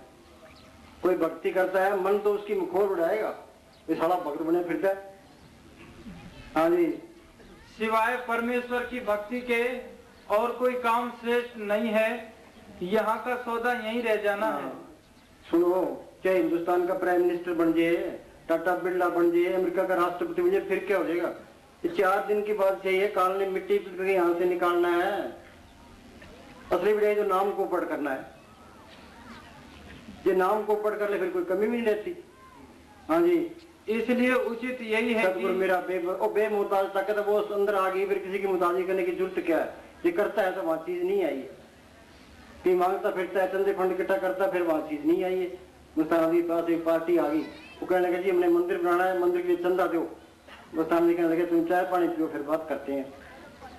कोई भक्ति करता है, मन तो उसकी मुखोर उड़ाएगा, ये साला भक्त बने फिरता है। हाँ जी, सिवाय परमेश्वर की भक्ति के और कोई काम श्रेष्ठ नहीं है। यहाँ का सौदा यहीं रह जाना है। सुनो, चाहे हिंदुस्तान का प्राइम मिनिस्टर बन जाए, टाटा बिरला बन जाए, अमेरिका का राष्ट्रपति बन जाए, फिर क्या हो जाएगा? ये 4 दिन की बात चाहिए, काल ने मिट्टी करके यहाँ से निकालना है। असली बढ़िया जो नाम को पढ़ करना है, ये नाम को पढ़ कर ले, फिर कोई कमी भी नहीं रहती। हाँ जी, इसलिए उचित यही है कि मेरा बेमुहताज ताकत वो अंदर आ गई, फिर किसी की मुहताजी करने की जरूरत क्या है? ये करता है तो वहां चीज नहीं आई है। कि मांगता फिरता है, चंदे फंड इकट्ठा करता, फिर वहां चीज नहीं आई है। मुस्तान पास एक पार्टी आ गई, वो कहने लगे जी हमने मंदिर बनाना है, मंदिर के लिए चंदा दो। मुस्तान जी कहने लगे तुम चाय पानी पियो, फिर बात करते हैं।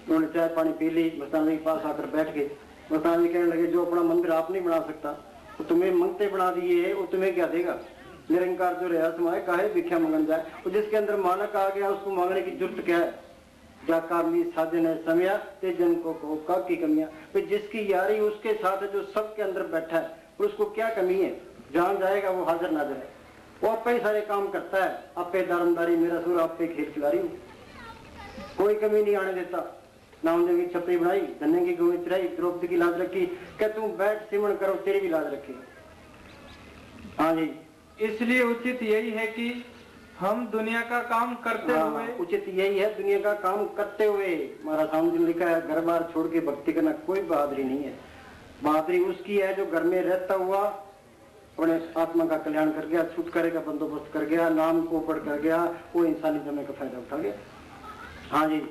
उन्होंने चाय पानी पी ली, मुस्तान जी के पास आकर बैठ गए। मुस्तान जी कहने लगे जो अपना मंदिर आप नहीं बना सकता, तो तुम्हें मंगते बना दिए, वो तुम्हें क्या देगा? निरंकार जो रहा समाये काहे भिक्षा मंगन जाए। और जिसके अंदर मानक आ गया, उसको मांगने की जरूरत क्या है? जाकामी साधन है समया ते जन को का की कमियां। फिर जिसकी यारी उसके साथ है, जो सबके अंदर बैठा है, उसको क्या कमी है? जहां जाएगा वो हाजिर नाजिर है। वो आप ही सारे काम करता है, आप पे दारमदारी, मेरा सुर आप पे खेल खिला रही हूँ, कोई कमी नहीं आने देता। नामदेव की छपरी बनाई, धन्य की गोई चढ़ाई, द्रौपदी की लाज रखी, क्या तुम बैठ सिमरण करो, तेरी भी लाज रखी। हाँ जी, इसलिए उचित यही है कि हम दुनिया का काम करते हुए, उचित यही है दुनिया का काम करते हुए। हमारा सामने लिखा है, घर बार छोड़ के भक्ति करना कोई बहादुरी नहीं है। बहादुरी उसकी है जो घर में रहता हुआ अपने आत्मा का कल्याण कर गया, छुटकारे का बंदोबस्त कर गया, नाम को पढ़ कर गया, वो इंसानी समय का फायदा उठा गया। हाँ जी,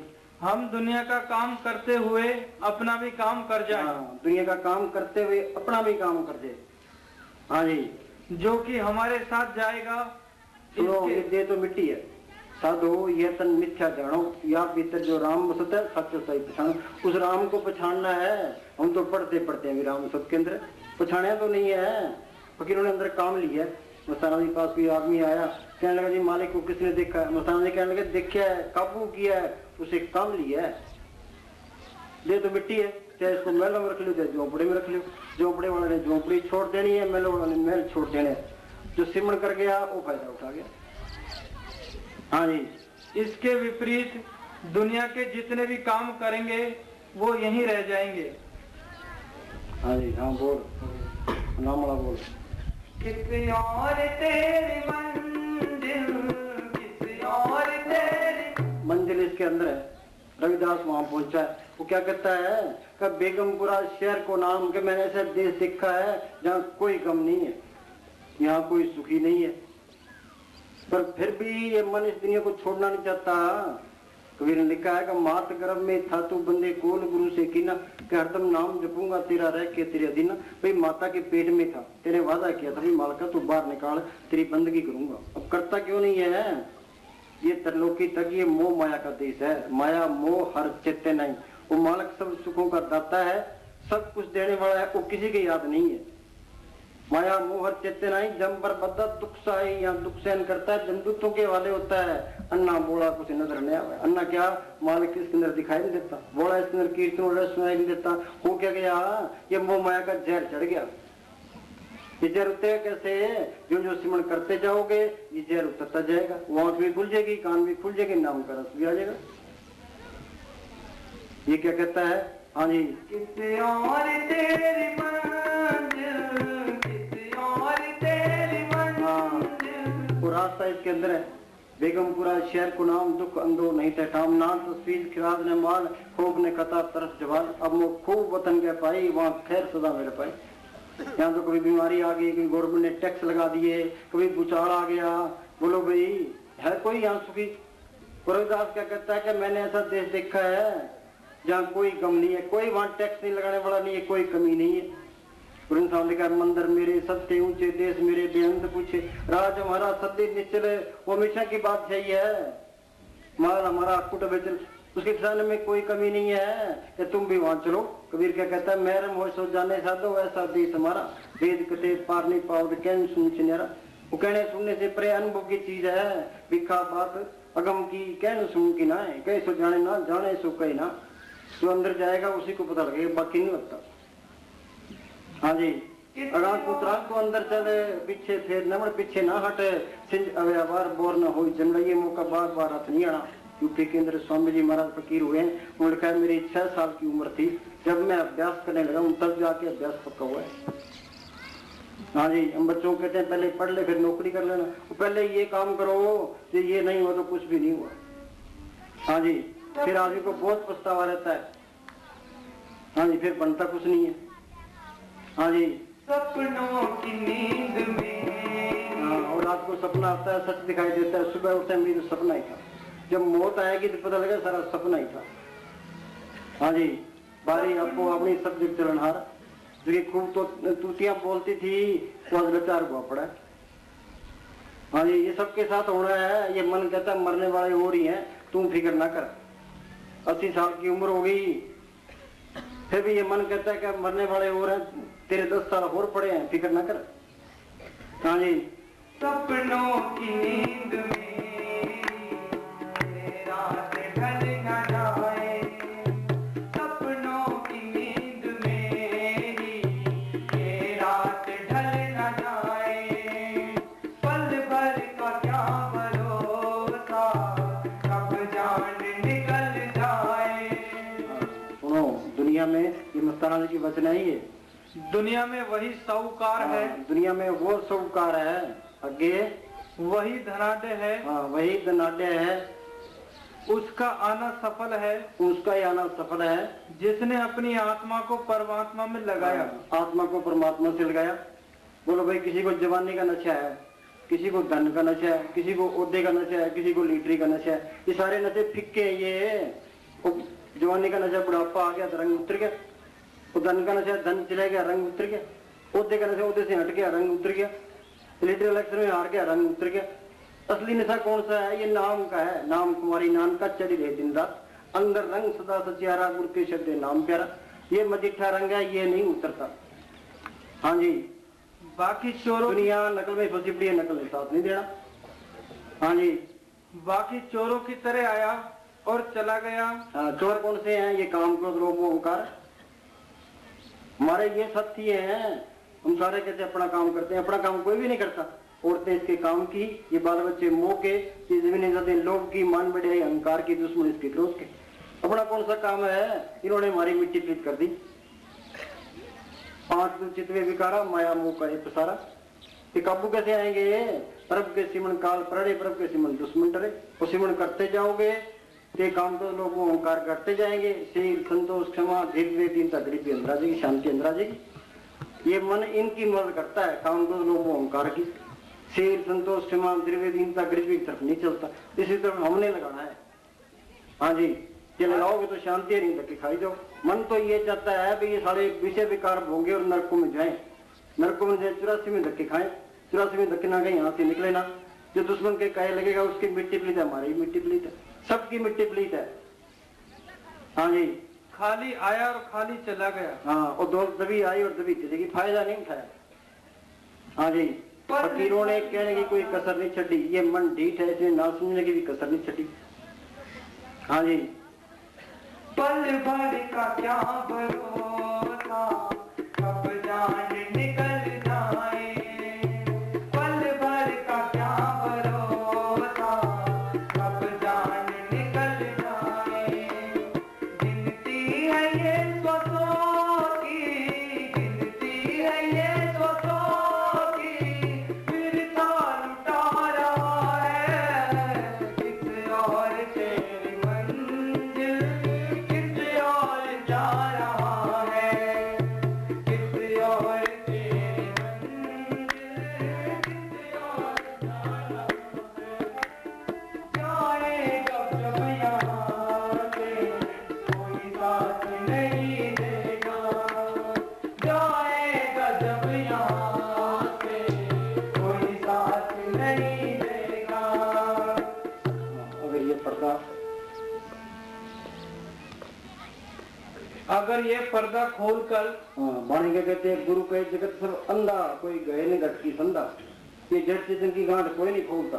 हम दुनिया का काम करते हुए अपना भी काम कर जाएं। दुनिया का काम करते हुए अपना भी काम कर दे। हाँ जी, जो कि हमारे साथ जाएगा। सुनो, ये दे तो मिट्टी है, साधो ये तन मिथ्या जानो, या भीतर जो राम वसत है सत्य सही पहचानो। उस राम को पहचानना है। हम तो पढ़ते पढ़ते हैं राम वसत के अंदर, पहचाना तो नहीं है, फकीरों ने अंदर काम लिया। मस्ताना जी पास कोई आदमी आया, कहने लगा जी मालिक को किसने देखा है? मस्ताना जी कहने लगे देखा है, काबू किया है, उसे काम लिया है। ये तो मिट्टी है, चाहे इसको महलों में रख लो, चाहे झोंपड़े में रख लो। झोंपड़े वाले ने झोंपड़ी छोड़ देनी है, महलों वाले ने महल छोड़ देने। जो सिमरण कर गया वो फायदा उठा गया। हाँ जी, इसके विपरीत दुनिया के जितने भी काम करेंगे वो यहीं रह जाएंगे। हाँ जी, हाँ बोल, नाम वाला बोल। किसी और तेरी मंजिल, किसी और तेरी मंजिल इसके अंदर है। रविदास वहां पहुंचा है, वो क्या कहता है कि बेगमपुरा शहर को नाम के मैंने ऐसा देश देखा है जहाँ कोई गम नहीं है, यहाँ कोई सुखी नहीं है, पर फिर भी ये मन इस दुनिया को छोड़ना नहीं चाहता। कबीर ने लिखा है कि मात गर्भ में था तू बंदे कोल गुरु से कीना, कि हरदम नाम जपूंगा तेरा रह के तेरे अधीना। भाई माता के पेट में था, तेरे वादा किया था भाई मालका तू बाहर निकाल, तेरी बंदगी करूंगा। अब करता क्यों नहीं है? ये त्रिलोकी तक ये मोह माया का देश है। माया मोह हर चित्ते नहीं। वो मालक सब सुखों का दाता है, सब कुछ देने वाला है, वो किसी की याद नहीं है। माया मोह हर चित्ते नहीं, जम पर बद्दा दुख सहाय, यहाँ दुख सहन करता है, जमदूतों के वाले होता है। अन्ना बोला कुछ नजर नहीं आया। अन्ना क्या? मालिक इसके अंदर दिखाई नहीं देता, बोला इसके अंदर कीर्तन सुनाई नहीं देता। हो क्या गया? ये मोह माया का जहर चढ़ गया। ये जहर उतरेगा कैसे? जो जो सिमरण करते जाओगे ये जहर उतरता जाएगा। वो आंख भी खुल जाएगी, कान भी खुल जाएगी, नाम का रस भी आ जाएगा। ये क्या कहता है? हाँ जी, किसी और तेरी मंजिल, किसी और तेरी मंजिल। वो रास्ता इसके अंदर है। बेगमपुरा शहर को नाम दुख अंदो नहीं ठहराम, ना तस्वीर खिराज ने माल, खूब ने कता तरफ जवाल। अब वो खूब वतन गए पाई, वहाँ खैर सदा मेरे पाई। यहाँ तो कभी बीमारी आ गई, कभी गवर्नमेंट ने टैक्स लगा दिए, कभी भूचाल आ गया। बोलो भाई है कोई यहाँ सुखी? रविदास क्या कहता है कि मैंने ऐसा देश देखा है जहाँ कोई गम नहीं है, कोई वहाँ टैक्स नहीं लगाने वाला नहीं है, कोई कमी नहीं है। मंदिर मेरे सत्य ऊंचे, देश मेरे बेअंत पूछे, राज हमारा सत्य निश्चल है। वो हमेशा की बात सही है। माल हमारा कुट बेचल, उसके खजाने में कोई कमी नहीं है कि तुम भी वहां चलो। कबीर क्या कहता है, मैरम हो सो जाने साधो ऐसा देश हमारा, वेद कते पार नहीं पाओ कहन सुन चिन्यारा। वो कहने सुनने से परे अनुभव की चीज है, बिखा बात अगम की कहन सुन की ना है, कहे सो जाने ना जाने सो कहे ना। जो अंदर जाएगा उसी को पता लगेगा, बाकी नहीं लगता। हाँ जी, अगर पुत्रा को अंदर चले पीछे फिर नमन पीछे ना हटे, सिंज अव्यवहार बोर न हो जमला, ये मौका बार बार हाथ नहीं आना। यूपी के अंदर स्वामी जी महाराज फकीर हुए, उन्होंने कहा मेरी 6 साल की उम्र थी जब मैं अभ्यास करने लगा हूँ, तब जाके अभ्यास पक्का हुआ है। हाँ जी, हम बच्चों को कहते हैं पहले पढ़ ले फिर नौकरी कर लेना, पहले ये काम करो, ये नहीं हुआ तो कुछ भी नहीं हुआ। हाँ जी, फिर आदमी को बहुत पछतावा रहता है। हाँ जी, फिर बनता कुछ नहीं है। हाँ जी, सपनों की नींद में। हाँ, और रात को सपना आता है, सच दिखाई देता है, सुबह उठते हैं तो सपना ही था। जब मौत आएगी तो पता लगेगा सारा सपना ही था। हाँ जी, बारी आपको अपनी सब्जेक्ट चलनहार जो खूब तो तूतियां बोलती थी वो आज लाचार हुआ पड़ा है। हाँ जी, ये सबके साथ होना है। ये मन कहता है मरने वाले हो रही हैं, तुम फिक्र ना कर। 80 साल की उम्र हो गई फिर भी ये मन कहता है कि मरने वाले हो रहे हैं, तेरे 10 साल और पड़े हैं, फिक्र ना कर। हाँ जी, सपनों की नींद में रात ढल न जाए, सपनों की नींद में ये रात ढल न जाए, पल भर का क्या भरोसा कब जान निकल जाए। सुनो, दुनिया में ये मस्ताना जी की वचन है। ये दुनिया में वही साहूकार है, दुनिया में वो साहूकार है, आगे वही धनाढ्य है, हाँ वही धनाढ्य है, उसका आना सफल है, उसका ही आना सफल है, जिसने अपनी आत्मा को परमात्मा में लगाया। आत्मा को परमात्मा से लगाया। बोलो भाई, किसी को जवानी का नशा है, किसी को धन का नशा है, किसी को ओहदे का नशा है, किसी को लीटरी का नशा है। ये सारे नशे फिक्के हैं। ये जवानी का नशा बुढ़ापा आ गया तो रंग उतर गया, वो धन का नशा धन चला गया रंग उतर गया, ओहदे का नशा ओहदे से हट गया रंग उतर गया, इलेक्ट्रिक इलेक्शन में हार गया रंग उतर गया। असली नशा कौन सा है? ये नाम का है। नाम कुमारी नाम का चली रहे दिन रात, अंदर रंग सदा सचियारा, गुरु के शब्द नाम प्यारा। ये मजिठा रंग है, ये नहीं उतरता। हाँ जी, बाकी चोरों दुनिया नकल में फंसी पड़ी है, नकल में साथ नहीं देना। हाँ जी, बाकी चोरों की तरह आया और चला गया। हाँ, चोर कौन से हैं? ये काम क्रोध लोभ मोह अहंकार, हमारे ये सत्य हैं। हम सारे कहते अपना काम करते हैं, अपना काम कोई भी नहीं करता। औरतें इसके काम की, ये बाल बच्चे मोह के, ये जमीनें जाते लोभ की, मान बढ़े अहंकार की, दुश्मन इसके क्रोध के। अपना कौन सा काम है? इन्होंने हमारी मिट्टी पीट कर दी। 5 चितवे विकारा, माया मोह का पसारा। ये काबू कैसे आएंगे? प्रभ के सिमन काल प्रड़े, प्रभ के सिमन दुश्मन डरे। वो सिमन करते जाओगे ते काम तो लोग ओंकार करते जाएंगे। शील संतोष क्षमा धीरे दीनता गरीबी अंदरा जी, शांति अंदरा जी। ये मन इनकी मदद करता है, काम तो लोग ओंकार की। शील संतोष क्षमा धीरे दीनता गरीबी की तरफ नहीं चलता, इसी तरफ हमने लगाना है। हाँ जी, ये लगाओगे तो शांति नहीं धक्के खाई जाओ। मन तो ये चाहता है भी ये सारे विषय विकार होंगे और नरकों में जाए, नरकों में जाए, 84 में धक्के खाए, 84 में धक्के ना गए, यहाँ से निकले ना। जो दुश्मन के कहे लगेगा उसकी मिट्टी पलीत है, हमारी मिट्टी पलीत है, सबकी मिट्टी पलीत है। हाँ जी, खाली आया और खाली चला गया। हाँ, और दो दबी आई और दबी चलेगी, फायदा नहीं उठाया। हाँ जी, फकीरों ने कहने की कोई कसर नहीं छटी। ये मन ढीठ है, इसमें ना सुनने की भी कसर नहीं छटी। हाँ जी, पल भर का क्या भरोसा कब जान निकल जाए, पल भर का क्या भरोसा कब जान निकल जाए। गिनती है ये स्वतों की, गिनती है ये स्वतों की, फिर ताल उठा रहा है किस और तेरी मंजिल, किस और जा रहा है, किस और अगर ये पर्दा खोलकर वाणी के कहते हैं गुरु के जगत सब अंधा, कोई गए नहीं घट की संधा। ये जड़ चेतन की गांठ कोई नहीं खोलता।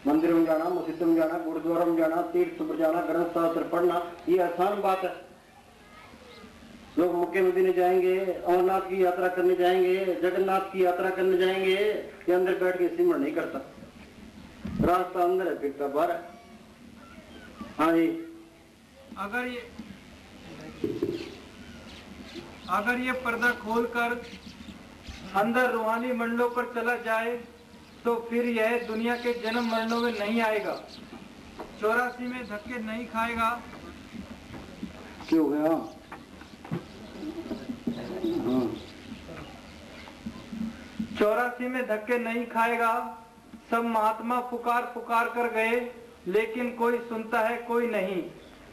मंदिर में जाना, मस्जिद में जाना, गुरुद्वारा में जाना, तीर्थ पर जाना, ग्रंथ शास्त्र पढ़ना, ये आसान बात है। लोग मक्के मदीने जाएंगे, अमरनाथ की यात्रा करने जाएंगे, जगन्नाथ की यात्रा करने जाएंगे, ये अंदर बैठ के सिमरन नहीं करता। रास्ता अंदर है, फिरता बाहर है। हाँ जी, अगर ये पर्दा खोलकर अंदर रूहानी मंडलों पर चला जाए तो फिर यह दुनिया के जन्म मरणों में नहीं आएगा, 84 में धक्के नहीं खाएगा। क्यों गया? 84 में धक्के नहीं खाएगा। सब महात्मा पुकार पुकार कर गए, लेकिन कोई सुनता है कोई नहीं।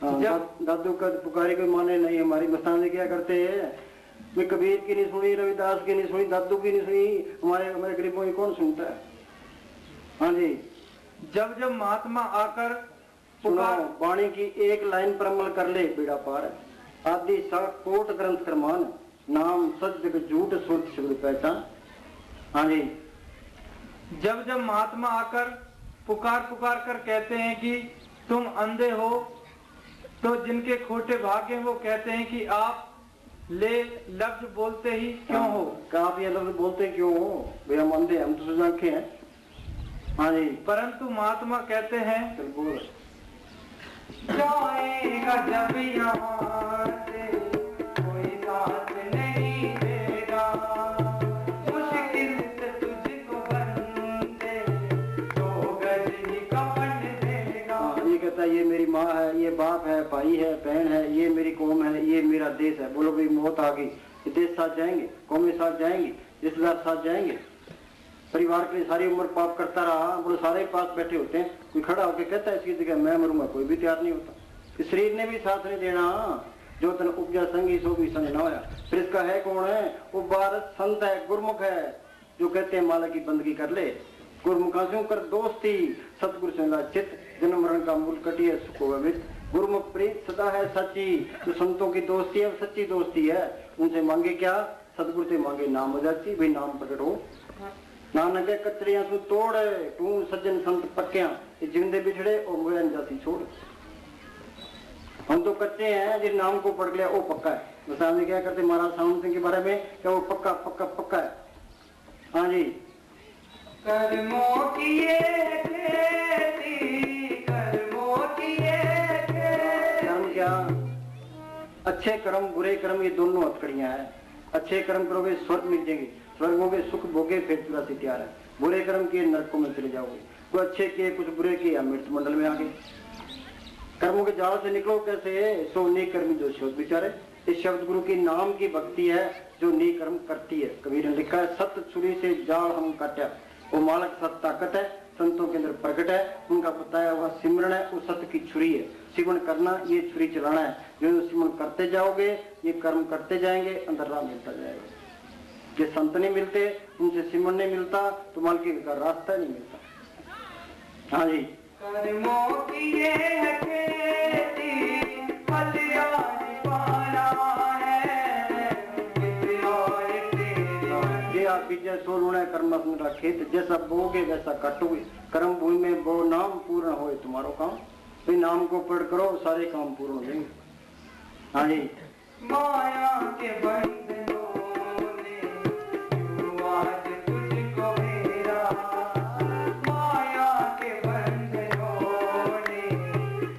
दादू का पुकारे कोई माने नहीं। हमारी मस्तान क्या करते हैं, मैं कबीर की नहीं सुनी, रविदास की नहीं सुनी, दादू की नहीं सुनी, हमारे गरीबों की कौन सुनता है? हाँ जी, जब जब महात्मा आकर पुकार वाणी की एक लाइन पर अमल कर ले, बेड़ा पार है। आदि सा कोट ग्रंथ करमान, नाम सच जग झूठ सोच शब्द पहचान। हाँ जी, जब जब महात्मा आकर पुकार पुकार कर कहते हैं कि तुम अंधे हो, तो जिनके खोटे भाग्य हैं वो कहते हैं कि आप ले लफ्ज बोलते ही क्यों हो? आप ये लफ्ज बोलते क्यों हो? भाई हम अंधे, हम तो सुजाखे हैं। हाँ जी, परंतु महात्मा कहते हैं चल बोल। जाएगा जब यहाँ से कोई साथ नहीं देगा, मुश्किल से तुझको बंदे दो गज ही कफन देगा। ये कहता है ये मेरी माँ है, ये बाप है, भाई है, बहन है, ये मेरी कौम है, ये मेरा देश है। बोलो भाई मौत आ गई, ये देश साथ जाएंगे, कौमें साथ जाएंगी, रिश्तेदार साथ जाएंगे। परिवार के लिए सारी उम्र पाप करता रहा, बोलो सारे पास बैठे होते हैं, कोई खड़ा होकर कहता है इसकी जगह मैं मरूंगा, कोई भी तैयार नहीं होता। इस शरीर ने भी साथ नहीं देना। जो तन उपजा संगी सो भी संग न होया। फिर इसका है कौन है? वो भारत संत है, गुरमुख है, जो कहते हैं माला की बंदगी कर ले। गुरमुखा से कर दोस्ती, सतगुरु से चित, जन्म मरण का मूल कटिए सुख होवित। गुरमुख प्रीत सदा है सच्ची, जो संतों की दोस्ती है सच्ची दोस्ती है। उनसे मांगे क्या? सतगुरु से मांगे नाम हो जाती, भाई नाम प्रकट हो। नानक कतरियां सु तोड़, तू सज्जन संत पक्या, जिंदे बिछड़े और मुझे जाती छोड़। हम तो कच्चे हैं, जिस नाम को पढ़ लिया वो पक्का है। मिसाल क्या करते महाराज सावन सिंह के बारे में, क्या वो पक्का पक्का पक्का है। हाँ जी, कर्मों की ये खेती, कर्मों की ये खेती। कर्म क्या? अच्छे कर्म बुरे कर्म ये दोनों हथकड़ियां हैं। अच्छे कर्म करोगे स्वर्ग मिल जाएंगे, स्वर्गों के सुख भोगे फिर पूरा से तैयार है। बुरे कर्म किए नरकों में चले जाओगे। कुछ अच्छे किए कुछ बुरे किए मृत्यु मंडल में आ गए। कर्मों के जाल से निकलो कैसे? सो नेक कर्मी जो शोध विचारे। इस शब्द गुरु की नाम की भक्ति है जो नेक कर्म करती है। कबीर ने लिखा है सत्य छुरी से जाल हम काटा। वो मालक सत्य ताकत है, संतों के अंदर प्रकट है। उनका बताया हुआ सिमरन है, वो सत्य की छुरी है। सिमरन करना ये छुरी चलाना है। जो सिमरन करते जाओगे ये कर्म करते जाएंगे, अंदर राह मिलता जाएगा। ये संत नहीं मिलते, उनसे सिमरन नहीं मिलता तो मालकी का रास्ता नहीं मिलता। हाँ जी, कर्मों की ये है खेती, फलियारी पाना है, किसी और तेरी। जे आप बीजे सो लूना कर्म अपना खेत, जैसा बोगे वैसा कटोगे। कर्म भूमि में बो नाम पूर्ण हो तुम्हारो काम। तो नाम को पढ़ करो सारे काम पूर्ण हो जाएंगे। हाँ जी, माया के बंधनों ने यूं आज तुझको घेरा, माया के बंधनों ने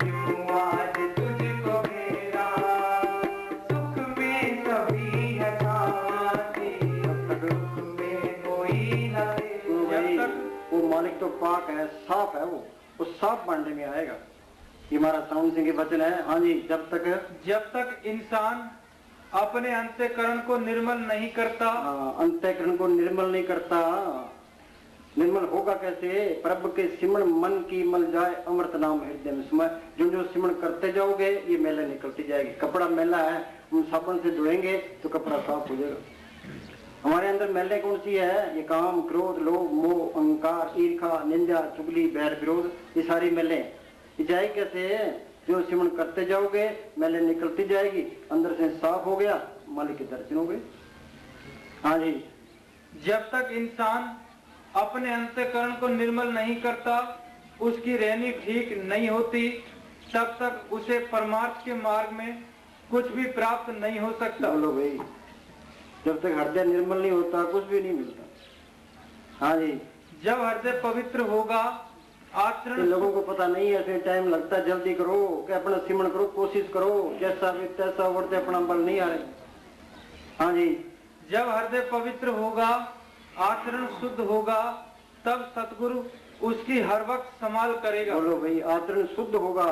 यूं आज तुझको घेरा। सुख में सभी है साथी, दुख में कोई न तो भाई तेरा। वो मालिक तो पाक है, साफ है, वो साफ बांधने में आएगा। ये हमारा साउंड सिंह के वचन है। हाँ जी, जब तक इंसान अपने अंतःकरण को निर्मल नहीं करता, अंतःकरण को निर्मल नहीं करता, निर्मल होगा कैसे? प्रभु के सिमरन मन की मल जाए, अमृत नाम हृदय में समय। जो जो सिमरन करते जाओगे ये मैले निकलती जाएगी। कपड़ा मैला है, हम साबुन से धोएंगे तो कपड़ा साफ हो जाएगा। हमारे अंदर मैले कौन सी है? ये काम, क्रोध, लोभ, मोह, अहंकार, ईर्ष्या, निंदा, चुगली, बैर, विरोध, ये सारी मैले जाए कैसे? जो सिमरण करते जाओगे मैले निकलती जाएगी, अंदर से साफ हो गया, मालिक के दर्शन हो गए। हाँ जी। जब तक इंसान अपने अंतःकरण को निर्मल नहीं करता, उसकी रहनी ठीक नहीं होती, तब तक उसे परमार्थ के मार्ग में कुछ भी प्राप्त नहीं हो सकता। बोलो भाई, जब तक हृदय निर्मल नहीं होता कुछ भी नहीं मिलता। हाँ जी। जब हृदय पवित्र होगा, आचरण लोगों को पता नहीं है, फिर टाइम लगता है, जल्दी करो कि अपना सिमरण करो, कोशिश करो, जैसा भी तैसा वर्ते, अपना बल नहीं आ रहे। हाँ जी। जब हृदय पवित्र होगा, आचरण शुद्ध होगा, तब सतगुरु उसकी हर वक्त संभाल करेगा। बोलो भाई, आचरण शुद्ध होगा,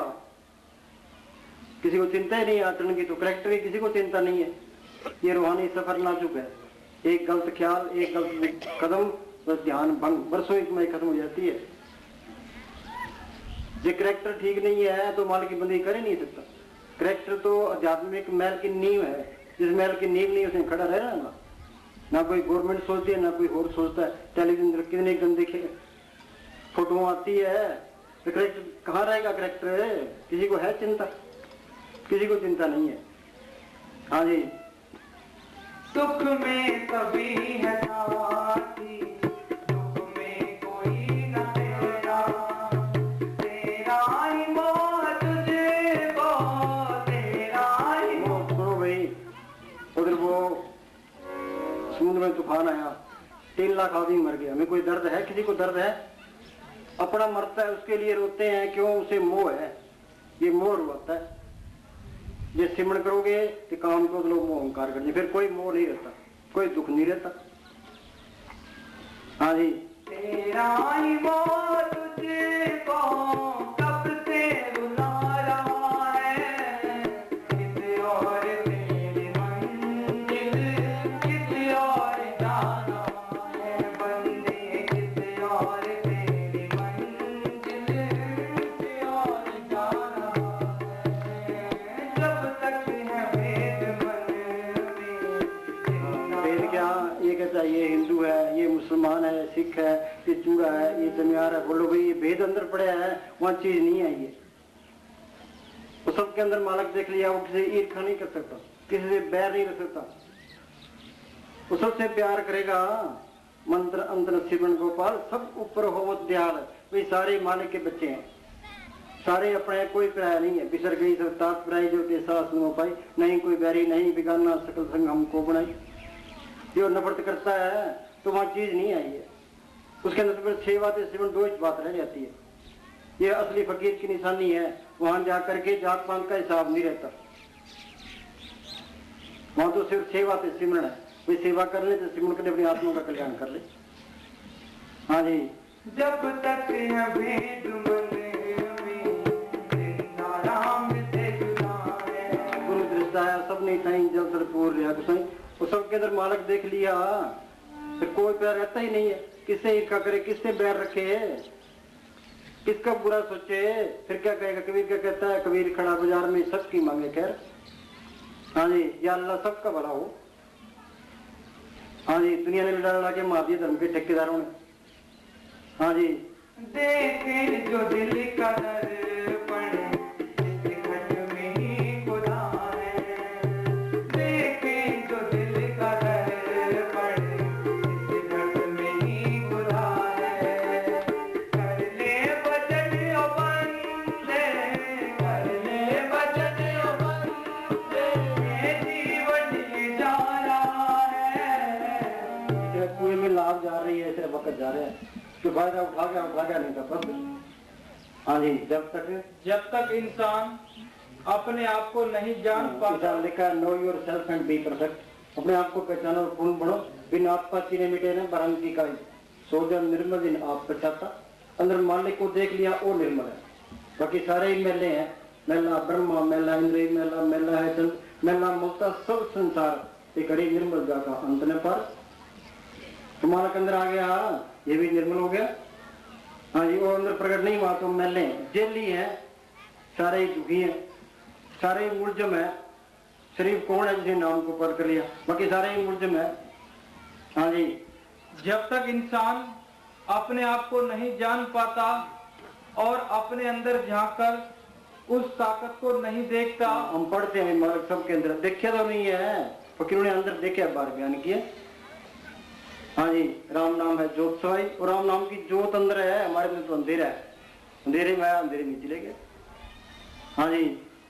किसी को चिंता ही नहीं आचरण की, तो करेक्टर की किसी को चिंता नहीं है। ये रूहानी सफर नाजुक है, एक गलत ख्याल, एक गलत कदम, बस ध्यान भंग बरसों में खत्म हो जाती है। जो करेक्टर ठीक नहीं है तो माल की बंदी कर ही नहीं सकता। करेक्टर तो आध्यात्मिक महल की नींव है, जिस महल की नींव नहीं उसमें खड़ा रहना ना, ना कोई गवर्नमेंट सोचती है ना कोई और सोचता है। टेलीविजन कितने गंदे फोटो आती है, तो करेक्टर कहाँ रहेगा? करेक्टर किसी को है चिंता? किसी को चिंता नहीं है। हाँ जी। दुख में कभी है साथी, दुख में कोई न तेरा, तेरा ही मोह तुझको, तेरा ही मोह। सुनो भाई, उधर वो समुद्र में तूफान आया, 3 लाख आदमी मर गया, हमें कोई दर्द है? किसी को दर्द है? अपना मरता है उसके लिए रोते हैं, क्यों? उसे मोह है, ये मोह रुआता है। ये सिमरण करोगे तो काम को तो लोग मोह अहंकार करते, फिर कोई मोह नहीं रहता, कोई दुख नहीं रहता। हाँ जी। तेरा ही मोह तुझको कब से रुला रहा है, किसी और तेरी मंजिल किसी और जाना है, बंदे किसी और तेरी मंजिल किसी और जाना है। जब तक है वेद मन में, वेद क्या? ये कहता है ये हिंदू है, ये मुसलमान है, सिख है, ये चूड़ा है, ये जमियार है। बोलो भाई, ये भेद अंदर पड़े है, वहाँ चीज नहीं है। ये वो सबके अंदर मालक देख लिया, वो किसी ईर्ष्या नहीं कर सकता, किसी से बैर नहीं रख सकता, वो सबसे प्यार करेगा। मंत्र अंतर सिमरण गोपाल, सब ऊपर हो दयाल। भाई सारे मालिक के बच्चे हैं, सारे अपने, कोई पराया नहीं है। बिसर गई सब ताक पराई जो के साथ सुनो पाई, नहीं कोई बैरी नहीं बिगाना सकल संग हमको बनाई। जो नफरत करता है तो वहाँ चीज नहीं आई है, उसके अंदर फिर 6 बातें सिमरण 2 बात रह जाती है। ये असली फकीर की निशानी है, वहां जाकर के जात पात का हिसाब नहीं रहता, वहां तो सिर्फ 6 बातें सिमरण है। कोई सेवा कर ले तो सिमरण कर अपनी आत्मा का कल्याण कर ले। हाँ जी। जब तक है भेद मन में, जिंदा राम से जुदा है। गुरु दृष्टा है, सब नहीं साईं जल तर पूर लिया तो साईं, वो सबके अंदर मालक देख लिया, फिर कोई प्यार रहता ही नहीं है। किससे ईर्ष्या करे, किससे बैर रखे, किसका बुरा सोचे, फिर क्या कहेगा? कबीर क्या कहता है? कबीर खड़ा बाजार में सबकी मांगे खैर। हाँ जी। या अल्लाह सबका भला हो। हाँ जी। दुनिया ने लड़ा लड़ा के मार दिया धर्म के ठेकेदारों ने। हाँ जी। देखे जो दिल का दर्पण, जिस घट में ही खुदा है। देखे जो दिल का दर्पण, जिस घट में ही खुदा है। कर ले वचन ओ बंदे, कर ले वचन ओ बंदे, ये जीवन ये जा रहा है। सिर्फ कुएं में लाभ जा रही है, सिर्फ वक्त जा रहे हैं, तो फायदा उठा गया नहीं था बस। हाँ जी। जब तक इंसान अपने आप को नहीं जान पाता, लिखा know your self and be perfect. अपने आप को पहचानो और पूर्ण बनो, बिन आपका चीने मिटे न बरंगी का सोजन निर्मल दिन आप पहचाता। अंदर मालिक को देख लिया, वो निर्मल है, बाकी सारे ही मेले हैं। मेला ब्रह्मा, मेला इंद्रिय, मेला मेला है चंद, मेला मुक्ता, सब संसार एक घड़ी निर्मल जाता अंत न पर। तुम्हारा अंदर आ गया, ये भी निर्मल हो गया। हाँ जी। वो अंदर प्रकट नहीं हुआ तो मैले जेली है, सारे ही दुखी है, सारे ही मुलजम है। शरीफ कौन है जिसे नाम को पर कर लिया? बाकी सारे ही मुलजम है। हाँ जी। जब तक इंसान अपने आप को नहीं जान पाता और अपने अंदर झांककर उस ताकत को नहीं देखता। हम पढ़ते हैं मालिक सबके अंदर, देखा तो नहीं है, फकीरों ने अंदर देखे, बार बयान किए। हाँ जी, राम नाम है जोत सवाई, और राम नाम की जोत अंदर है, हमारे में तो अंधेरा है, अंधेरे में आया, अंधेरे में चले गए। हाँ जी,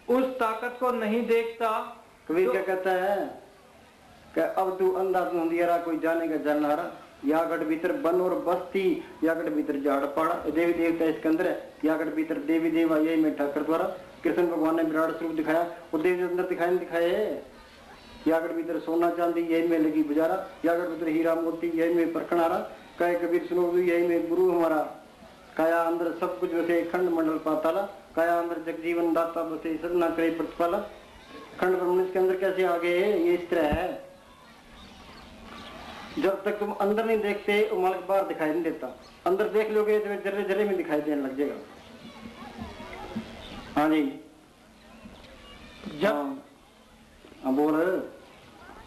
उस ताकत को नहीं देखता। कबीर क्या कहता है कि अब तू अंधा तू अंधियारा, कोई जानेगा जानहारा, यागढ़ भीतर बन और बस्ती, यागढ़ भीतर झाड़ पाड़ा, देवी देवता इसके अंदर है, यागढ़ भीतर देवी देवा, यही में ठाकर द्वारा कृष्ण भगवान ने विराट स्वरूप दिखाया, और देवी अंदर दिखाए नहीं दिखाए। यागढ़ भीतर सोना चांदी, यही में लगी गुजारा, यागढ़ भीतर हीरा मोती, यही में परखनारा, कहे कबीर सुनो यही में गुरु हमारा, काया अंदर सब कुछ बसे खंड मंडल पाताला, काया अंदर जगजीवन दाता बसे सदना करे प्रतिपाला। खंड ब्रह्मण्य के अंदर कैसे आ गए, ये इस तरह है। जब तक तुम अंदर नहीं देखते वो मालिक बाहर दिखाई नहीं देता, अंदर देख लोगे तो जर्रे जर्रे में दिखाई देने लग जाएगा। हाँ जी, जब हाँ बोल।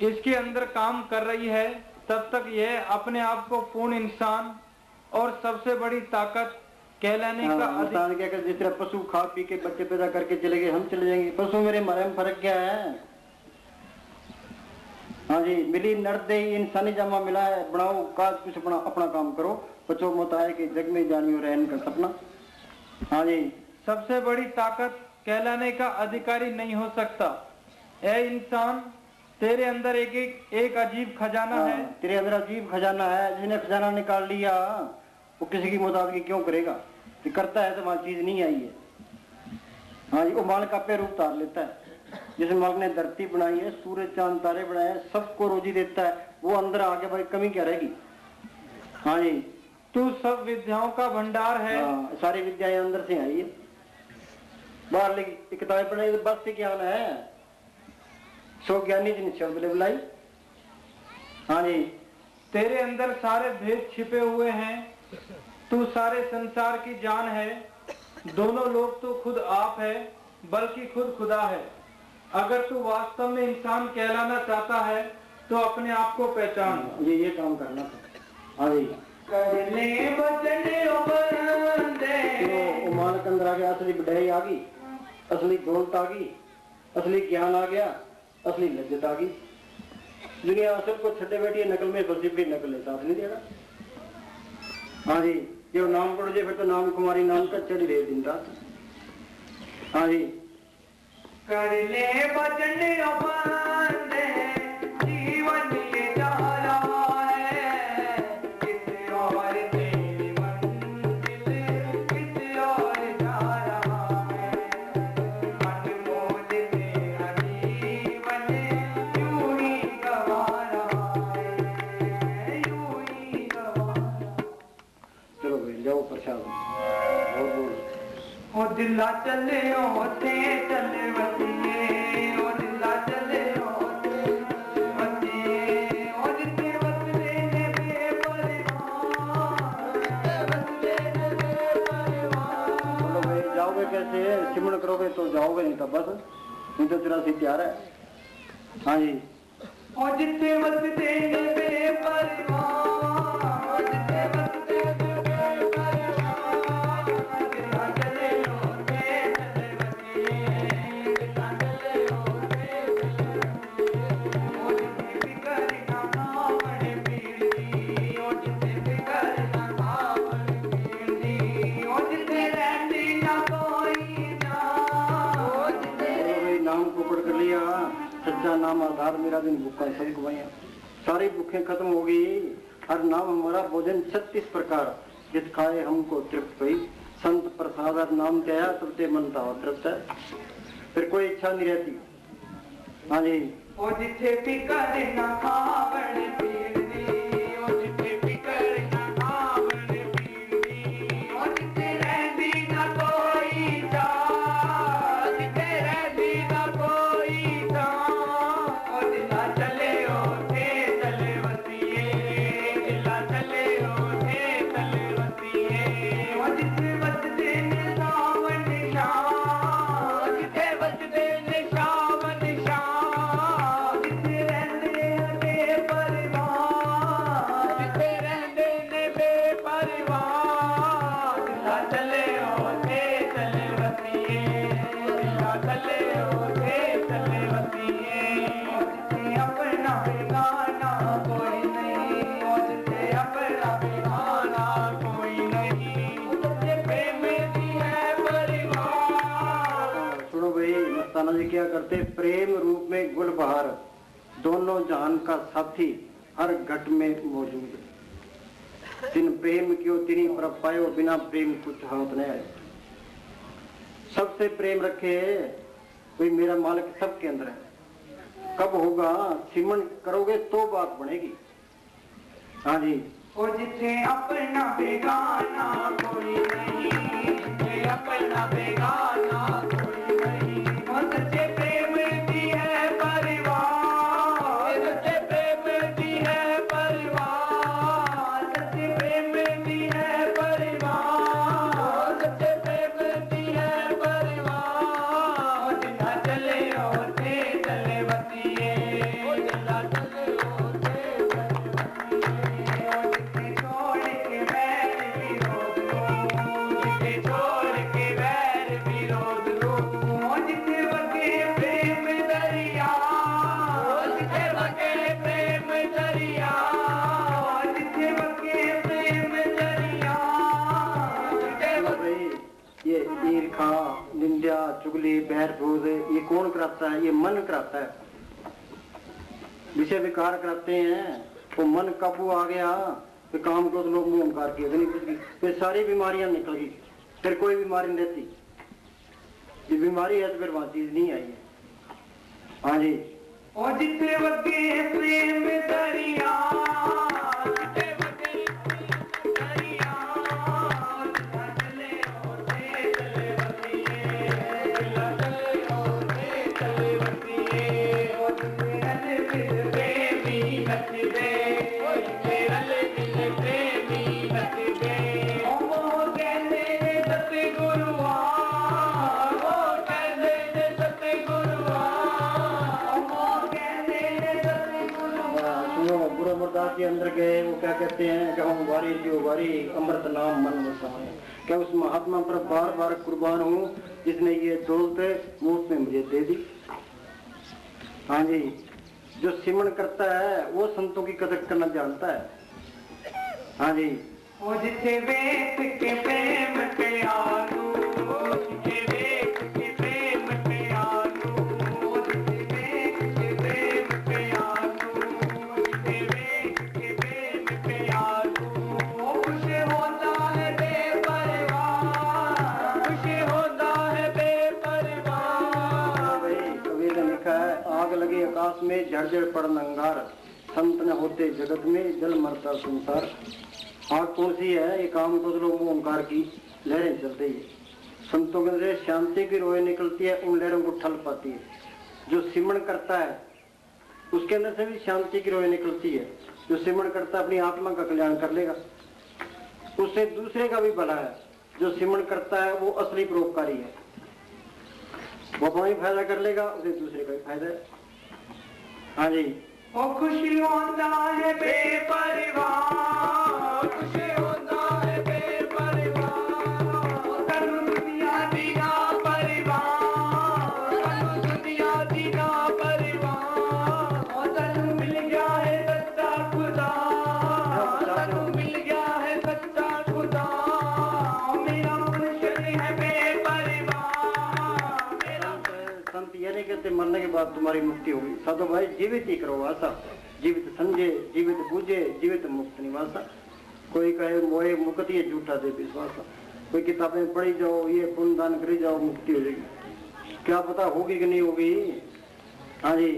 इसके अंदर काम कर रही है तब तक यह अपने आप को पूर्ण इंसान और सबसे बड़ी ताकत कहलाने का इंसान क्या कर, जिस तरह पशु खा पी के बच्चे पैदा करके चले गए, हम चले जाएंगे। पशु मेरे हमारे में फर्क क्या है। हाँ जी, मिली नर्दे इंसानी जामा मिला है, बनाओ काज कुछ अपना अपना काम करो, बच्चों मत आए कि जग में जानियो रहन का सपना। हाँ जी, सबसे बड़ी ताकत कहलाने का अधिकारी नहीं हो सकता। ऐ इंसान, तेरे अंदर एक अजीब खजाना है। तेरे अंदर अजीब खजाना है, जिसने खजाना निकाल लिया वो किसी की मुताबिक क्यों करेगा, कि करता है तो वहां चीज नहीं आई है। हाँ जी, वो मालिक आपे रूप तार लेता है। जिस मालिक ने धरती बनाई है, सूरज चांद तारे बनाए हैं, सबको रोजी देता है, वो अंदर आके भाई कमी क्या रहेगी। हाँ जी, तू सब विद्याओं का भंडार है। सारी विद्याएं अंदर से आई है, बाहर लगी किताबें पढ़ाई तो बस से क्या होना है, सो ज्ञानी जिन शब्द बुलाई। हाँ जी, तेरे अंदर सारे भेद छिपे हुए हैं, तू सारे संसार की जान है, दोनों लोग तो खुद आप है, बल्कि खुद खुदा है। अगर तू वास्तव में इंसान कहलाना चाहता है तो अपने आप को पहचान। ये काम करना था। हाँ जी, तो मालिक अंदर आ गया, असली बढ़ाई आ गई, असली दौलत आ गई, असली ज्ञान आ गया, असली लज्जत आ गई। दुनिया असल को छठे बैठी नकल में फंसी, फिर नकल साथ नहीं देगा। हाँ जी, जो नाम पढ़ो जे फिर तो नाम कुमारी नाम का चढ़ी रहे दिन रात। हाँ जी, कर ले बचन बंदे, जीवन ये जा रहा है, किस और तेरी मंजिल किस और जा रहा है, अनमोल तेरा जीवन यूं ही गवा रहा है, यूं ही गवा। चलो भाई जाओ प्रसाद बहुत बोल। ओ दिला चले होते चले वतिए, ओ दिला चले होते वतिए, ओ जितने वतले ने बेपरवाह, वतले ने बेपरवाह। बोलो भाई जाओगे कैसे, सिमरण करोगे तो जाओगे, नहीं तो बस, नहीं तो तेरा सी तैयार है। हाँ जी, ओ जितने वतले ने बेपरवाह, ओ जितने वतले ने सच्चा नाम आधार मेरा दिन भूखा सब गवाइया, सारी भूखें खत्म हो गई। हर नाम हमारा भोजन 36 प्रकार, जित खाए हमको तृप्त हुई। संत प्रसाद हर नाम क्या तब ते मन था तृप्त है, फिर कोई इच्छा नहीं रहती। हाँ जी, ओ जिथे फिकर ना खावण पीरनी, ओ जिथे फिकर ना खावण पीरनी, ओ जिथे रहंदी ना कोई जान, जिथे रहंदी ना कोई जान, ओ दिला चले ओथे चले वसिए, दिला चले ओथे चले वसिए, ओ जिथे वसदे ने सावन शान, जिथे वसदे ने सावन शान, जिथे रहंदे हटे परिवार। क्या करते, प्रेम रूप में गुलबहार, दोनों जहान का साथी हर घट में मौजूद। जिन प्रेम क्यों तिनी पर पायो, बिना प्रेम कुछ हाथ नहीं आए। सबसे प्रेम रखे, कोई मेरा मालिक सबके अंदर है। कब होगा, सिमरन करोगे तो बात बनेगी। हाँ जी। ओ जिथे अपना बेगाना कोई नहीं, जिथे अपना बेगाना कोई नहीं, वो सच्चे प्रेम की है परिवार, सच्चे प्रेम की है परिवार, सच्चे प्रेम की है परिवार, सच्चे प्रेम की है परिवार। जिन्ना चले होते चले बतिए, जिन्ना चले होते निंदा चुगली बैर भूद ये कौन कराता है? ये मन कराता है। विषय विकार कराते हैं, तो मन काबू आ गया तो काम को तो लोग मुंह ओंकार किए नहीं कुछ भी, फिर सारी बीमारियां निकल गई, फिर कोई बीमारी नहीं रहती। ये बीमारी है तो फिर वहां चीज नहीं आई है। हाँ जी। और जिथे वगे प्रेम दरिया, मुर्दास के अंदर गए, वो क्या कहते हैं कि हम वारी जो वारी अमृत नाम मन वसाए। क्या उस महात्मा पर बार बार कुर्बान हूँ जिसने ये दौलत मुफ्त में मुझे दे दी। हाँ जी। जो सिमरन करता है वो संतों की कदर करना जानता है। हाँ जी। ओ जिथे वेख के प्रेम पे आलू, जिथे वेख के प्रेम पे आलू, जिथे वेख के प्रेम पे आलू, जिथे वेख के प्रेम पे आलू, खुश होता है बेपरवाह, खुश होता है बेपरवाह। कबीर ने लिखा है, आग लगे आकाश में झड़झड़ पड़न अंगार, संत न होते जगत में जल मरता संसार। आग कौन सी है? ये काम तो लोग ओंकार की लहरें चलती है। संतों के अंदर शांति की रोए निकलती है, उन लहरों को ठल पाती है। जो सिमरन करता है उसके अंदर से भी शांति की रोए निकलती है। जो सिमरन करता है अपनी आत्मा का कल्याण कर लेगा, उससे दूसरे का भी भला है। जो सिमरन करता है वो असली परोपकारी है, वो अपना ही फायदा कर लेगा, उसे दूसरे का भी फायदा है। हाँ जी। ओ खुशी होता है बेपरवाह, खुशी होता है बेपरवाह, तनु दुनिया दीना परिवार, तनु दुनिया दीना परिवार, तनु मिल गया है सच्चा खुदा, तनु मिल गया है सच्चा खुदा। मेरा मुर्शिद है बेपरवाह, मेरा संत ये नहीं कहते मरने के बाद तुम्हारी मुक्ति होगी। साधु भाई जीवित ही करो आशा, जीवित समझे, जीवित बूझे, जीवित मुक्त निवासा। कोई कहे मोए मुक्ति है, झूठा दे विश्वासा। कोई किताबें पढ़ी जाओ, ये पुण्य दान करी जाओ, मुक्ति हो जाएगी। क्या पता होगी कि नहीं होगी। हाँ जी।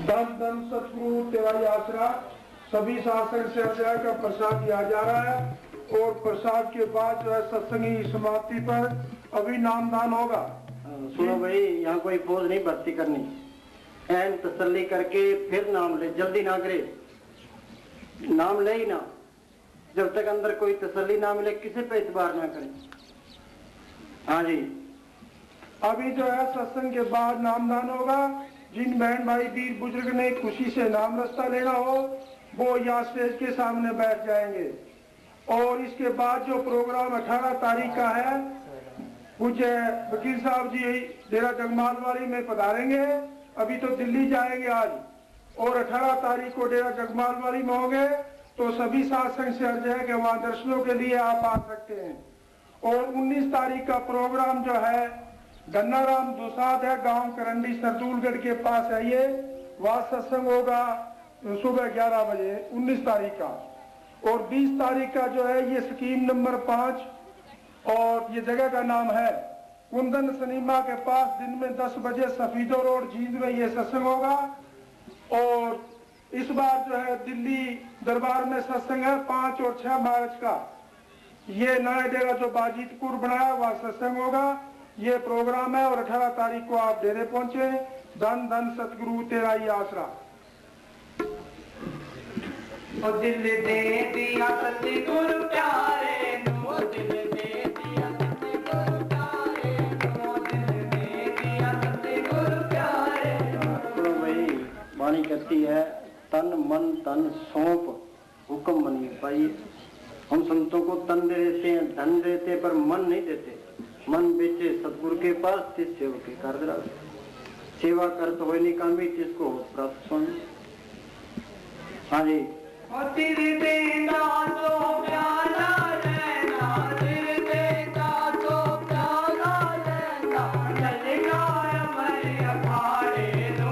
धन धन सतगुरु तेरा ही आसरा। सभी शासन से अध्याय का प्रसाद दिया जा रहा है और प्रसाद के बाद जो है सत्संग की समाप्ति पर अभी नामदान होगा। सुनो भाई, यहाँ कोई पोज नहीं भर्ती करनी, एन तसल्ली करके फिर नाम ले, जल्दी ना करे, नाम ले ही ना, जब तक अंदर कोई तसल्ली ना मिले किसी पे इतबार ना करें। हाँ जी, अभी जो है सत्संग के बाद नामदान होगा। जिन बहन भाई वीर बुजुर्ग ने खुशी से नाम रास्ता लेना हो वो यहाँ स्टेज के सामने बैठ जाएंगे। और इसके बाद जो प्रोग्राम 18 तारीख का है, पूज्य वकील साहब जी डेरा जगमाल वाली में पधारेंगे। अभी तो दिल्ली जाएंगे आज, और 18 तारीख को डेरा जगमाल वाली में होंगे। तो सभी सत्संग से अर्ज है कि वहाँ दर्शनों के लिए आप आ सकते हैं। और 19 तारीख का प्रोग्राम जो है गन्नाराम दुसाद है, गांव करंडी सरदूलगढ़ के पास है, ये वहाँ सत्संग होगा सुबह 11 बजे 19 तारीख का। और 20 तारीख का जो है ये स्कीम नंबर 5, और ये जगह का नाम है कुंदन सिनेमा के पास, दिन में 10 बजे सफीदो रोड जींद में ये सत्संग होगा। और इस बार जो है दिल्ली दरबार में सत्संग है 5 और 6 मार्च का। ये नया डेरा जो बाजीतपुर बनाया वहाँ सत्संग होगा, ये प्रोग्राम है। और 18 तारीख को आप डेरे पहुंचे। धन धन सतगुरु तेरा ही आसरा। ओ दिल दे दिया सतगुरु प्यारे नो, दिल दे दिया सतगुरु प्यारे नो, दिल दे दिया सतगुरु प्यारे नो। तो भाई वाणी कहती है तन मन तन सौंप हुक्म मनी पाइए। हम संतों को तन दे देते हैं, धन देते हैं, पर मन नहीं देते। मन बेचे सतगुरु के पास, तिस सेवक के कर सेवा कर तो नहीं कामी, तिसको प्राप्त सुन। हाँ जी, ओ दिल देना तो प्यारा रहना, दिल देना तो प्यारा रहना, चलेगा अमर अखाड़े नो।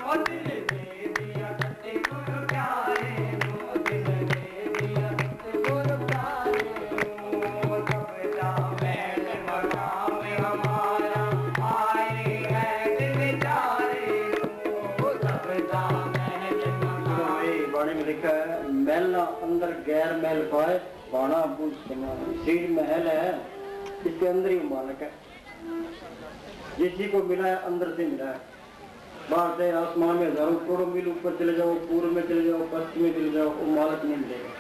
ओ दिल दे दिया सतगुरु प्यारे नो, दिल दे दिया सतगुरु प्यारे नो। सबदा महल मकाम हमारा, आए हैं दिल चारे नो। सबदा बाणी में लिखा है महला अंदर गैर महल पाए, बाणा बुझ समान। सीढ़ महल है, इसके अंदर ही मालक है। जिसी को मिला है अंदर से मिला है। बाहर से आसमान में हजारों करोड़ों मील ऊपर चले जाओ, पूर्व में चले जाओ, पश्चिम में चले जाओ, वो मालक नहीं मिलेगा।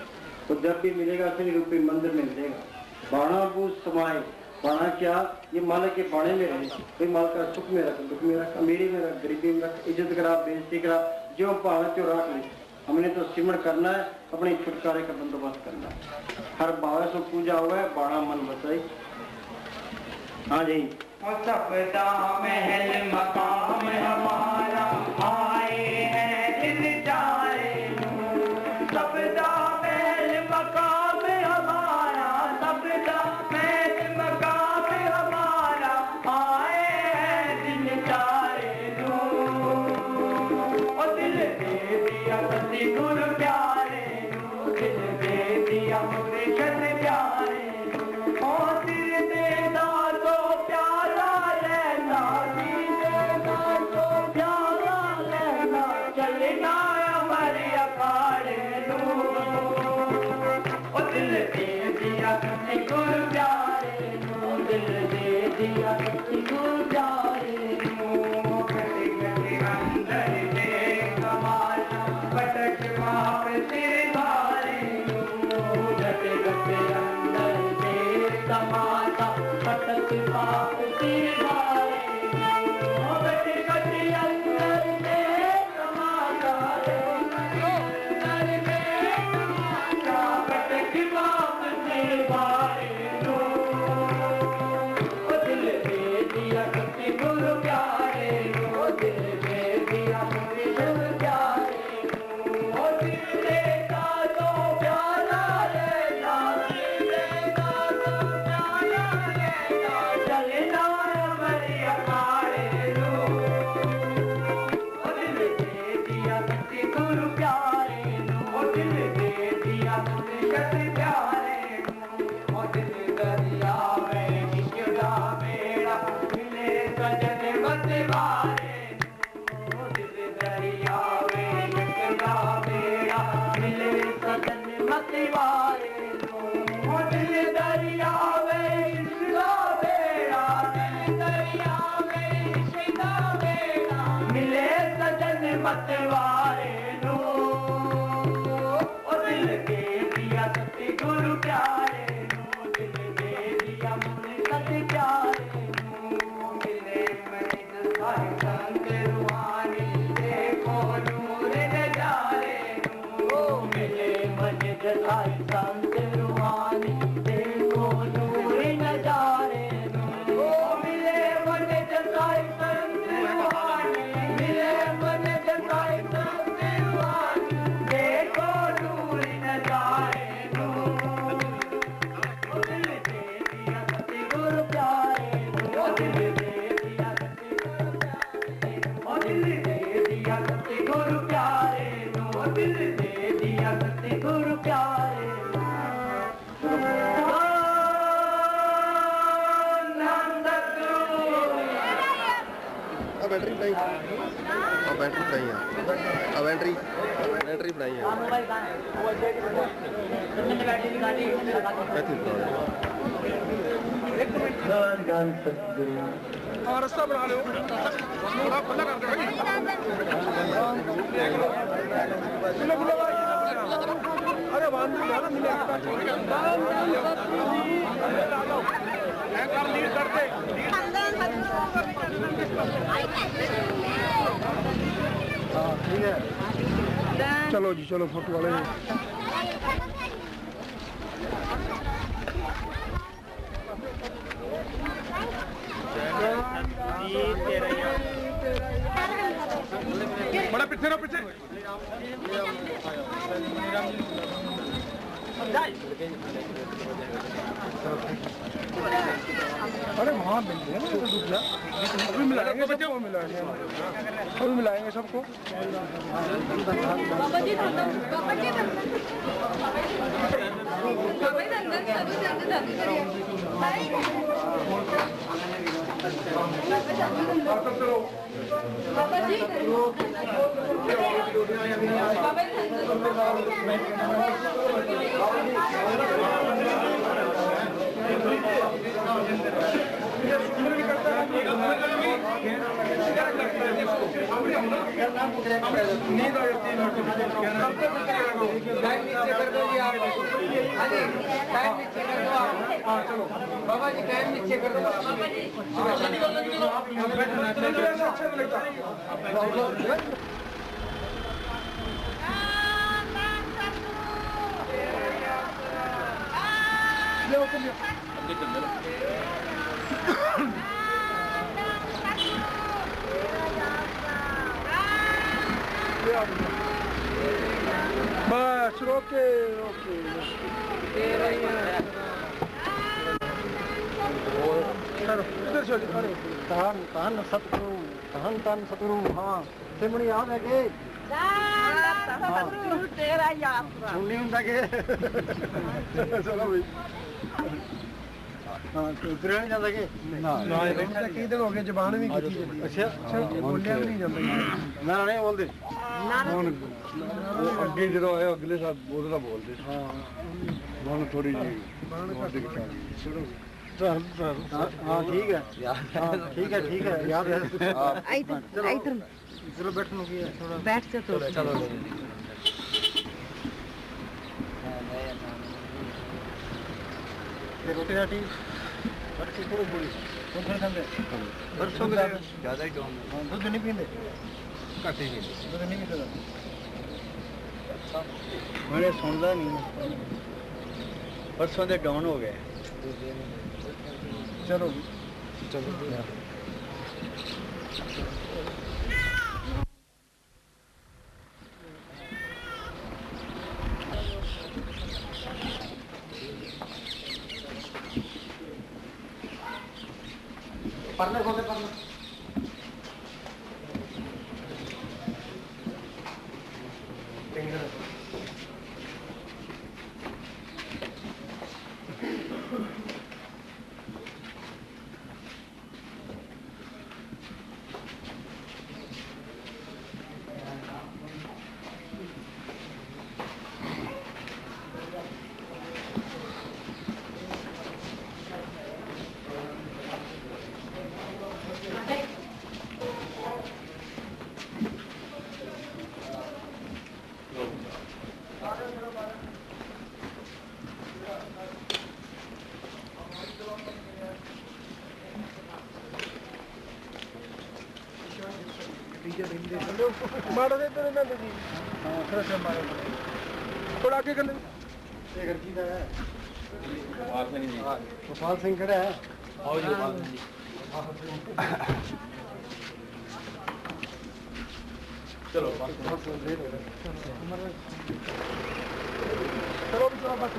तो जब भी मिलेगा श्री रूपी मंदिर में मिलेगा। बाणा बुझ समाये, बाणा क्या, ये मालक के बाणे में रहे। कोई माल का सुख में रख, दुख में रख, अमीरी में रख, गरीबी में रख, इज्जत करा, बेइज्जती करा, जो भाव तो रख ले। हमने तो सिमरण करना है, अपने छुटकारे का बंदोबस्त करना है। हर भाव से पूजा हुआ है, बाणा मन बसाई। हाँ जी, सबदा महल मकाम हमारा, आए हैं दिल चारे नो। सबदा महल मकाम हमारा, सबदा महल मकाम हमारा, आए हैं दिल चारे नो। ओ दिल दे दिया सतगुरु प्यारे नो, दिल दे दिया मुर्शद प्यारे नो। ओ दिल देना तो प्यारा रहना, दिल देना परिवारे नो दिल दरिया में इसका बेड़ा दिल दरिया में इसका बेड़ा मिले सजन मतवारे नो ओ दिल के दिया सत्य गुरु प्यारे नो दिल के दिया मुझे सत्य प्यारे नो मिले मैं सारे संग रुहानी देखो नूर नजारे नो मिले मुझे सारे संग रुहानी देखो नूर नजारे नो मिले मुझे सारे संग रुहानी मिले मुझे सारे संग रुहानी देखो नूर नजारे नो ओ दिल दे दिया सतगुरु प्यारे नो दिल दे दिया सतगुरु प्यारे ओ दिल दे दिया सतगुरु प्यारे नो दिल दे दिया सतगुरु प्यारे नाम सतगुरु ਆ ਬੈਟਰੀ ਬਣਾਈ ਆ ਬੈਟਰੀ ਬਣਾਈ ਆ ਬੈਟਰੀ ਬਣਾਈ ਆ और रास्ता बना लो खुला कर दो अरे ठीक है चलो जी चलो फोटो वाले बड़ा पीछे ना पीछे अरे वहाँ मिल गया ना तो दूसरा अभी मिलाएंगे सबको मिलाएंगे सबको बाबा जी टाइम नीचे कर दो बस रोके रोके इधर चलो अरे तहन तहन सतगुरु हाँ सिमड़ी याद है कि तेरा याद सुननी ਹੁੰਦਾ ਕਿ चलो भाई ਹਾਂ ਉਤਰਿਆ ਨਹੀਂ ਜਾਂਦਾ ਕਿ ਨਾ ਇਹ ਕਈ ਦਿਨ ਹੋ ਗਏ ਜ਼ਬਾਨ ਵੀ ਕੀਤੀ ਜਾਂਦੀ ਅੱਛਾ ਬੋਲਿਆ ਵੀ ਨਹੀਂ ਜਾਂਦਾ ਨਾ ਨਹੀਂ ਬੋਲਦੇ ਹੁਣ ਅੱਗੇ ਜਦੋਂ ਆਏ ਅਗਲੇ ਸਾਲ ਉਹਦਾ ਤਾਂ ਬੋਲਦੇ ਹਾਂ ਹੁਣ ਥੋੜੀ ਜਿਹੀ हाँ ठीक है हाँ ठीक है याद है इधर चलो बैठने की थोड़ा बैठ से तो चलो रोटी राटी बच्चे थोड़ी थोड़ी तुम फिर खाते बरसों के ज़्यादा ही डाउन दूध नहीं पीते घट ही पीते दूध नहीं पीते मैंने सुनता नहीं परसों के डाउन हो गए चलो चलो पढ़ने खोले पढ़ने ਮਾੜਾ ਦੇ ਤੇਰੇ ਨਾਲ ਜੀ ਹਾਂ ਫਿਰ ਮਾਰੇ ਥੋੜਾ ਅੱਗੇ ਕਰ ਲੈ ਇਹ ਘਰ ਕਿਹਦਾ ਹੈ गोपाल सिंह जी गोपाल सिंह खड़ा है आओ जी गोपाल सिंह जी चलो चलो भी चलो बस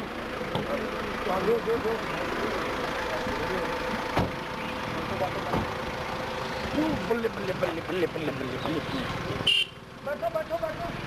बल्ले बल्ले बल्ले बल्ले बल्ले बल्ले बैठो बैठो बैठो